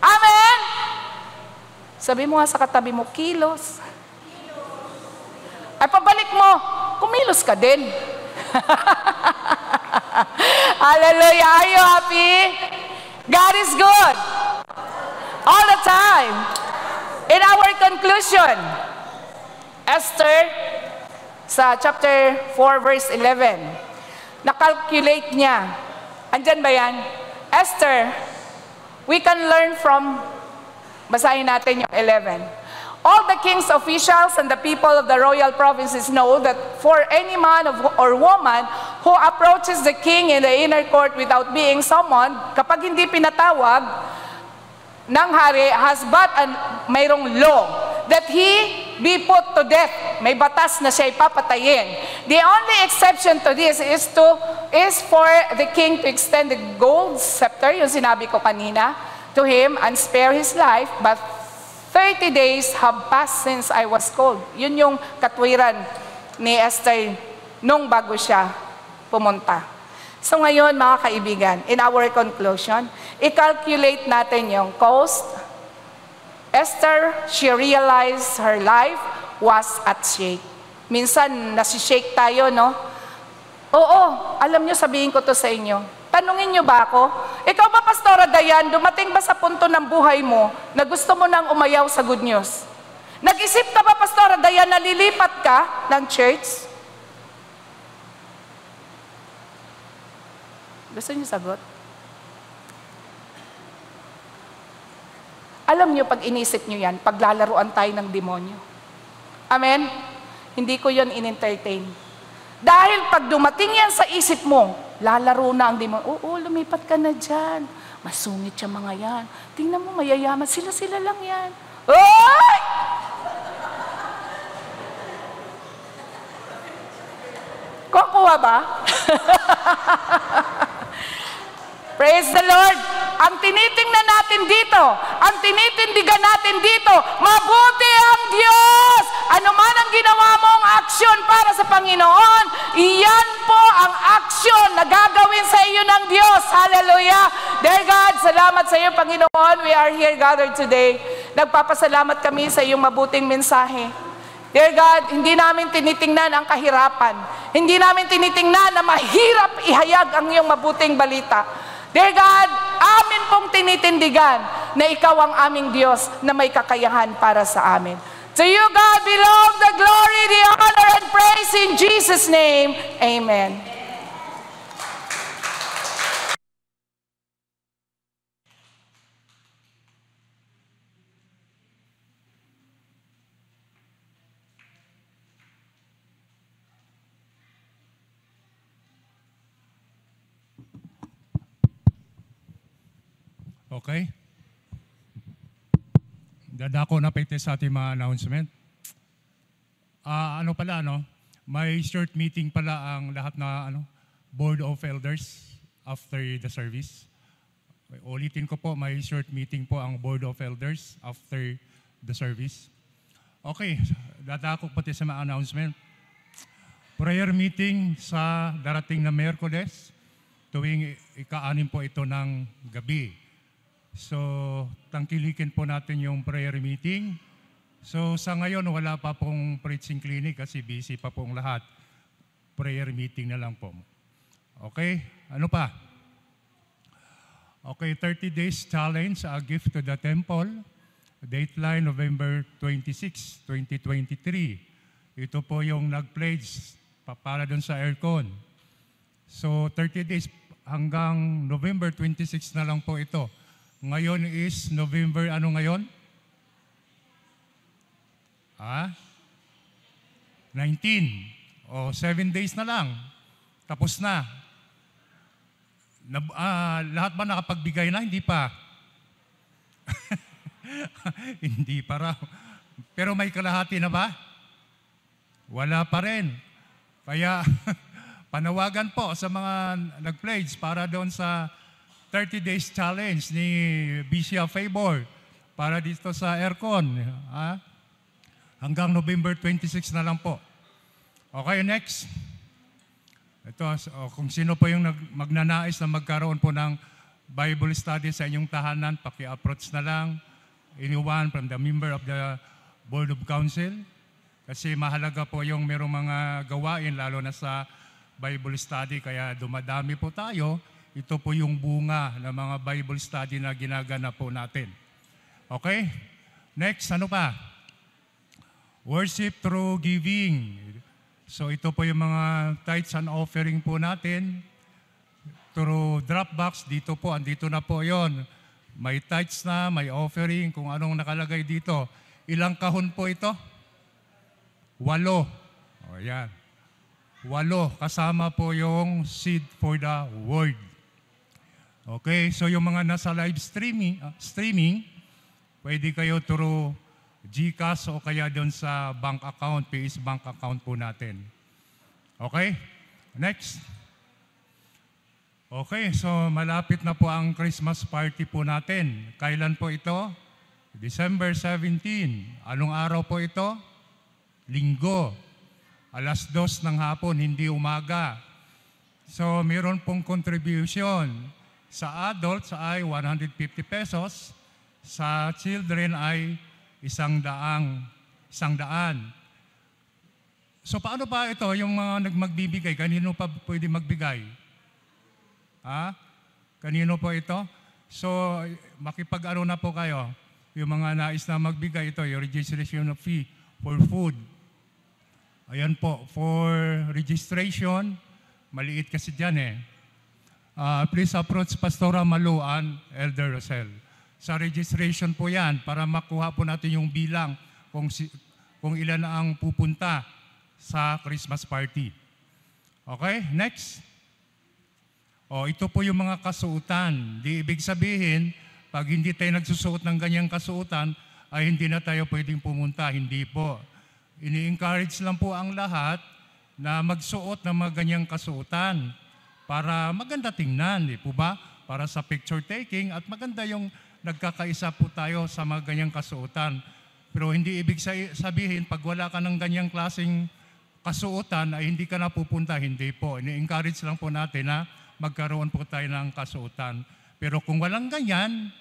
Amen? Sabi mo nga sa katabi mo, kilos. Ay pabalik mo, kumilos ka din. Hallelujah. Are you happy? God is good. All the time. In our conclusion, Esther, sa chapter 4, verse 11, nakalculate niya. Andyan ba yan? Esther, we can learn from, basahin natin yung 11. All the king's officials and the people of the royal provinces know that for any man or woman who approaches the king in the inner court without being summoned, kapag hindi pinatawag ng hari, has but mayroong law that he be put to death. May batas na siya ipapatayin. The only exception to this is for the king to extend the gold scepter, yung sinabi ko kanina, to him and spare his life, but 30 days have passed since I was called. Yun yung katwiran ni Esther nung bago siya pumunta. So ngayon, mga kaibigan, in our conclusion, i-calculate natin yung cost. Esther, she realized her life was at stake. Minsan, nasishake tayo, no? Oo, alam nyo, sabihin ko to sa inyo. Tanungin nyo ba ako? Ikaw ba, Pastora Dayan, dumating ba sa punto ng buhay mo na gusto mo nang umayaw sa good news? Nag-isip ka ba, Pastora Dayan, na lilipat ka ng church? Gusto niyo sagot? Alam niyo, pag inisip niyo yan, paglalaruan tayo ng demonyo. Amen? Hindi ko yon in-entertain. Dahil pag dumating yan sa isip mo, lalaro na ang demonyo. Oo, lumipat ka na dyan. Masungit siya mga yan. Tingnan mo, mayayaman. Sila lang yan. Oy! Kukuha ba? Praise the Lord! ang tinitingnan natin dito, ang tinitindigan natin dito, mabuti ang Diyos. Ano man ang ginawa mong aksyon para sa Panginoon, iyan po ang aksyon na gagawin sa iyo ng Diyos. Hallelujah. Dear God, salamat sa iyo, Panginoon. We are here gathered today. Nagpapasalamat kami sa iyong mabuting mensahe. Dear God, hindi namin tinitingnan ang kahirapan. Hindi namin tinitingnan na mahirap ihayag ang iyong mabuting balita. Dear God, amin pong tinitindigan na ikaw ang aming Diyos na may kakayahan para sa amin. To you, God, belong the glory, the honor, and praise in Jesus' name. Amen. Okay? Dadako na pwede sa ating mga announcement. May short meeting pala ang lahat na Board of Elders after the service. Ulitin ko po, may short meeting po ang Board of Elders after the service. Okay, dadako pati sa mga announcement. Prayer meeting sa darating na Miyerkules, tuwing ika-6 po ito ng gabi. So, tangkilikin po natin yung prayer meeting. So, sa ngayon, wala pa pong preaching clinic kasi busy pa pong lahat. Prayer meeting na lang po. Okay? Ano pa? Okay, 30 days challenge, a gift to the temple. Dateline, November 26, 2023. Ito po yung nag-pledge para dun sa aircon. So, 30 days hanggang November 26 na lang po ito. Ngayon is November, ano ngayon? 19. O, 7 days na lang. Tapos na. Lahat ba nakapagbigay na? Hindi pa. Hindi pa raw. Pero may kalahati na ba? Wala pa rin. Kaya, panawagan po sa mga nag-pledge para doon sa 30 days challenge ni Bishop Favor para dito sa aircon. Hanggang November 26 na lang po. Okay, next. Ito, kung sino po yung magnanais na magkaroon po ng Bible study sa inyong tahanan, paki-approach na lang. Anyone from the member of the Board of Council. Kasi mahalaga po yung merong mga gawain, lalo na sa Bible study, kaya dumadami po tayo. Ito po yung bunga ng mga Bible study na ginaganap po natin. Okay? Next, ano pa? Worship through giving. So ito po yung mga tithes and offering po natin. Through Dropbox, dito po, andito na po yon. May tithes na, may offering, kung anong nakalagay dito. Ilang kahon po ito? 8. O yan. 8, kasama po yung seed for the word. Okay, so yung mga nasa live streaming, pwede kayo through GCash o kaya doon sa bank account, PS bank account po natin. Okay, next. Okay, so malapit na po ang Christmas party po natin. Kailan po ito? December 17. Anong araw po ito? Linggo. 2:00 ng hapon, hindi umaga. So meron pong contribution. Sa adults ay 150 pesos, sa children ay 100. So paano pa ito, yung mga magbibigay, kanino pa pwede magbigay? Kanino po ito? So makipag-ano na po kayo, yung mga nais na magbigay ito, yung registration fee for food. Ayan po, for registration, maliit kasi dyan please approach Pastora Maluan, Elder Rosel. Sa registration po yan, para makuha po natin yung bilang kung ilan ang pupunta sa Christmas party. Okay, next. Ito po yung mga kasuotan. Di ibig sabihin, pag hindi tayo nagsusuot ng ganyang kasuotan, ay hindi na tayo pwedeng pumunta. Hindi po. Ini-encourage lang po ang lahat na magsuot ng mga ganyang kasuotan para maganda tingnan, di po ba? para sa picture taking at maganda yung nagkakaisa po tayo sa mga ganyang kasuotan. Pero hindi ibig sabihin pag wala ka ng ganyang klaseng kasuotan ay hindi ka na pupunta. Hindi po. Ini-encourage lang po natin na magkaroon po tayo ng kasuotan. Pero kung walang ganyan,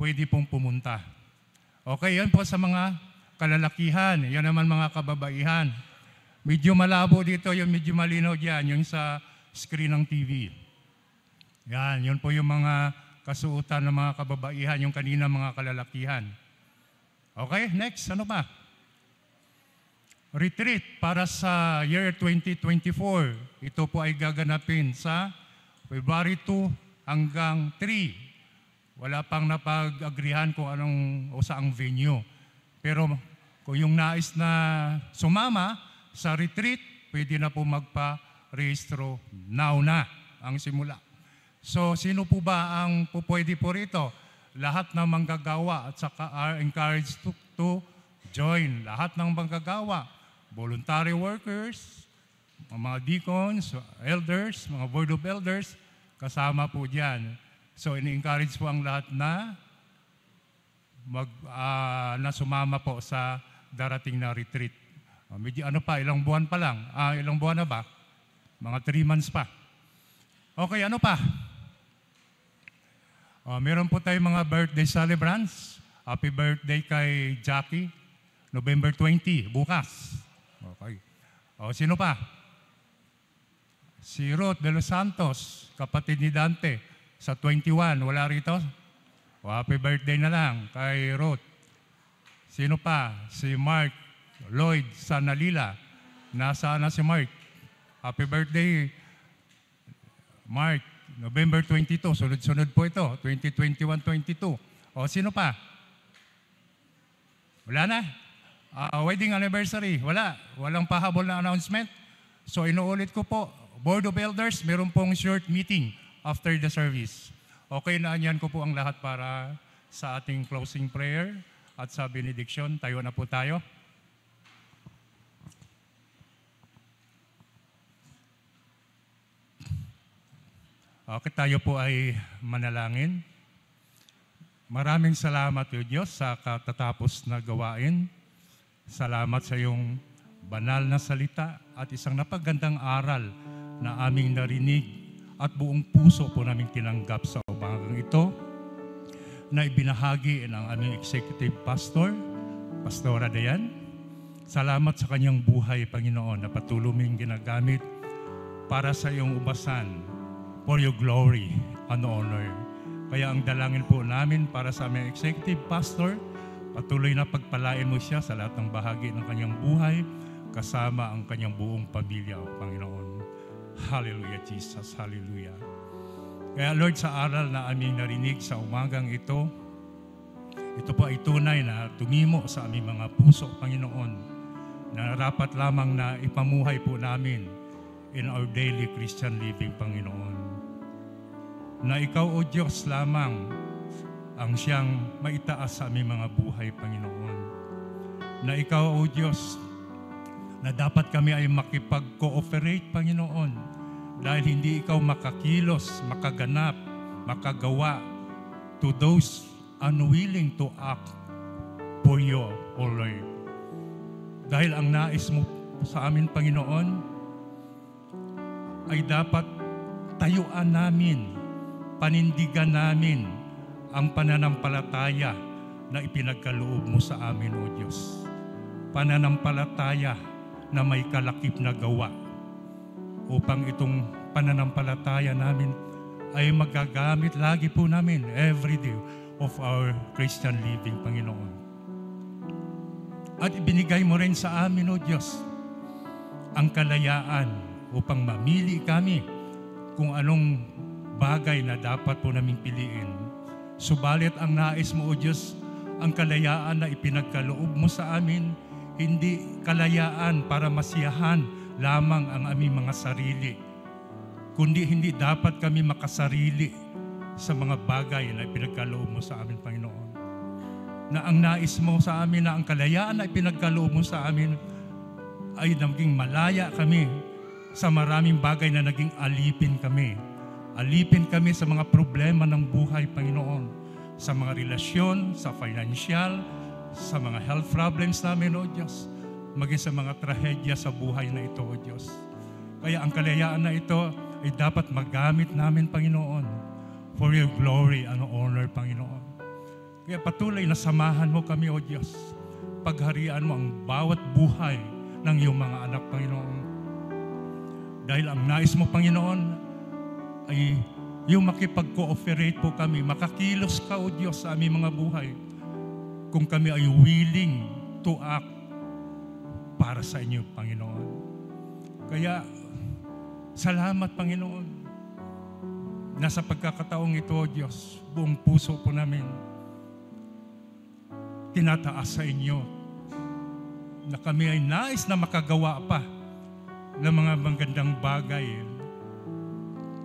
pwede pong pumunta. Okay, yan po sa mga kalalakihan. Yan naman mga kababaihan. Medyo malabo dito, yung medyo malinaw dyan, yung sa screen ng TV. Yan, yun po yung mga kasuotan ng mga kababaihan, yung kanina mga kalalakihan. Okay, next, ano ba? Retreat para sa year 2024. Ito po ay gaganapin sa February 2 hanggang 3. Wala pang napag-agrihan kung anong o saang venue. Pero kung yung nais na sumama sa retreat, pwede na po magpa-rehistro now na ang simula. So, sino po ba ang pupwede po rito? Lahat ng manggagawa at saka are encouraged to join. Lahat ng manggagawa, voluntary workers, mga deacons, elders, mga board of elders, kasama po dyan. So, ini-encourage po ang lahat na na sumama po sa darating na retreat. Medyo ano pa, ilang buwan pa lang. Ilang buwan na ba? Mga 3 months pa. Okay, ano pa? Meron po tayong mga birthday celebrants. Happy birthday kay Jackie. November 20, bukas. Okay. Sino pa? Si Ruth de los Santos, kapatid ni Dante, sa 21. Wala rito? Happy birthday na lang kay Ruth. Sino pa? Si Mark Lloyd sa Nalila. Nasaan na si Mark? Happy birthday, Mark. November 22, sunod-sunod po ito, 2021-22. Sino pa? Wala na? Wedding anniversary, wala. Walang pahabol na announcement. So inuulit ko po, Board of Elders, meron pong short meeting after the service. Okay, naanyan ko po ang lahat para sa ating closing prayer at sa benediction. Tayo na po tayo. Okay, tayo po ay manalangin. Maraming salamat, O Diyos, sa katatapos na gawain. Salamat sa iyong banal na salita at isang napagandang aral na aming narinig at buong puso po namin tinanggap sa umagang ito na ibinahagi ng aming executive pastor, Pastora Dayan. Salamat sa kanyang buhay, Panginoon, na patuloy mong ginagamit para sa iyong ubasan, for your glory and honor. Kaya ang dalangin po namin para sa aming executive pastor, patuloy na pagpalain mo siya sa lahat ng bahagi ng kanyang buhay, kasama ang kanyang buong pamilya, Panginoon. Hallelujah, Jesus. Hallelujah. Kaya Lord, sa aral na aming narinig sa umagang ito po ay tunay na tumimo sa aming mga puso, Panginoon, na dapat lamang na ipamuhay po namin in our daily Christian living, Panginoon. Na ikaw, O Diyos, lamang ang siyang maitaas sa aming mga buhay, Panginoon. Na ikaw, O Diyos, na dapat kami ay makipag-cooperate, Panginoon, dahil hindi ikaw makakilos, makaganap, makagawa to those unwilling to act for you, O Lord. Dahil ang nais mo sa amin, Panginoon, ay dapat tayuan namin, panindigan namin ang pananampalataya na ipinagkaloob mo sa amin, O Diyos. Pananampalataya na may kalakip na gawa upang itong pananampalataya namin ay magagamit lagi po namin every day of our Christian living, Panginoon. At ibinigay mo rin sa amin, O Diyos, ang kalayaan upang mamili kami kung anong bagay na dapat po naming piliin. Subalit ang nais mo, O Diyos, ang kalayaan na ipinagkaloob mo sa amin, hindi kalayaan para masiyahan lamang ang aming mga sarili, kundi hindi dapat kami makasarili sa mga bagay na ipinagkaloob mo sa amin, Panginoon. Na ang nais mo sa amin, na ang kalayaan na ipinagkaloob mo sa amin ay naging malaya kami sa maraming bagay na naging alipin kami. Alipin kami sa mga problema ng buhay, Panginoon. Sa mga relasyon, sa financial, sa mga health problems namin, O Diyos. Maging sa mga trahedya sa buhay na ito, O Diyos. Kaya ang kalayaan na ito ay dapat magamit namin, Panginoon, for your glory and honor, Panginoon. Kaya patuloy na samahan mo kami, O Diyos. Pagharian mo ang bawat buhay ng iyong mga anak, Panginoon. Dahil ang nais mo, Panginoon, ay yung makipag-cooperate po kami, makakilos ka, O Diyos, sa aming mga buhay. Kung kami ay willing to act para sa inyo, Panginoon. Kaya, salamat, Panginoon. Nasa pagkakataong ito, O Diyos, buong puso po namin tinataas sa inyo na kami ay nais na makagawa pa ng mga magandang bagay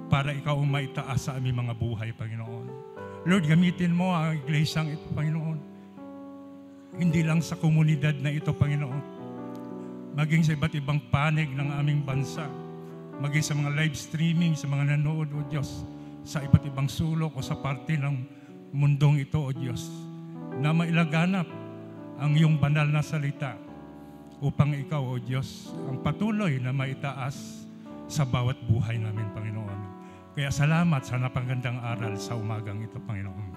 para ikaw ang maitaas sa aming mga buhay, Panginoon. Lord, gamitin mo ang iglesyang ito, Panginoon. Hindi lang sa komunidad na ito, Panginoon. Maging sa iba't ibang panig ng aming bansa. Maging sa mga live streaming, sa mga nanood, O Diyos, sa iba't ibang sulok o sa parte ng mundong ito, O Diyos, na mailaganap ang iyong banal na salita upang ikaw, O Diyos, ang patuloy na maitaas sa bawat buhay namin, Panginoon. Kaya salamat sa napagandang aral sa umagang ito, Panginoon.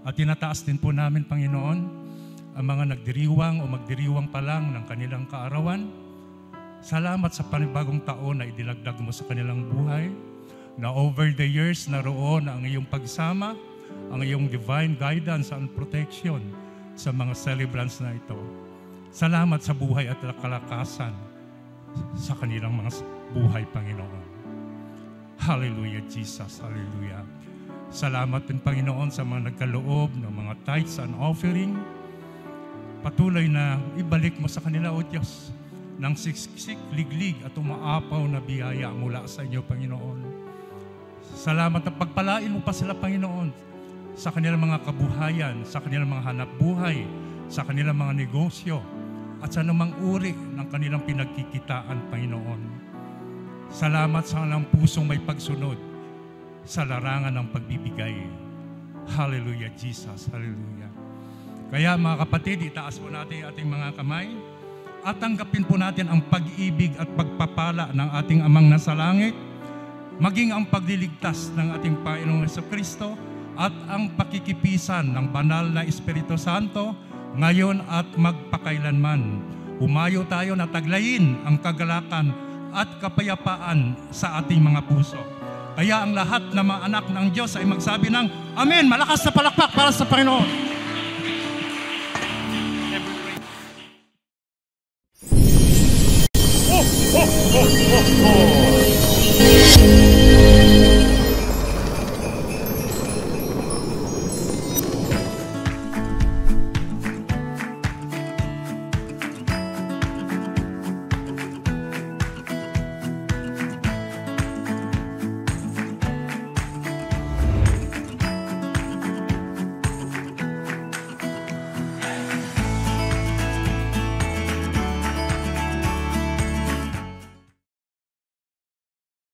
At tinataas din po namin, Panginoon, ang mga nagdiriwang o magdiriwang pa lang ng kanilang kaarawan. Salamat sa panibagong taon na idinagdag mo sa kanilang buhay, na over the years naroon ang iyong pagsama, ang iyong divine guidance and protection sa mga celebrants na ito. Salamat sa buhay at kalakasan sa kanilang mga buhay, Panginoon. Hallelujah, Jesus. Hallelujah. Salamat din, Panginoon, sa mga nagkaloob ng mga tithes and offering. Patuloy na ibalik mo sa kanila, O Diyos, ng siksik, liglig at umaapaw na biyaya mula sa inyo, Panginoon. Salamat na pagpalain mo pa sila, Panginoon, sa kanilang mga kabuhayan, sa kanilang mga hanap buhay, sa kanilang mga negosyo, at sa anumang uri ng kanilang pinagkikitaan, Panginoon. Salamat sa kanilang pusong may pagsunod sa larangan ng pagbibigay. Hallelujah, Jesus. Hallelujah. Kaya mga kapatid, itaas po natin ating mga kamay at tanggapin po natin ang pag-ibig at pagpapala ng ating Amang nasa langit, maging ang pagliligtas ng ating Panginoong Jesucristo at ang pakikipisan ng banal na Espiritu Santo ngayon at magpakailanman. Humayo tayo na taglayin ang kagalakan at kapayapaan sa ating mga puso. Kaya ang lahat ng mga anak ng Diyos ay magsabi ng Amen! Malakas na palakpak para sa Panginoon!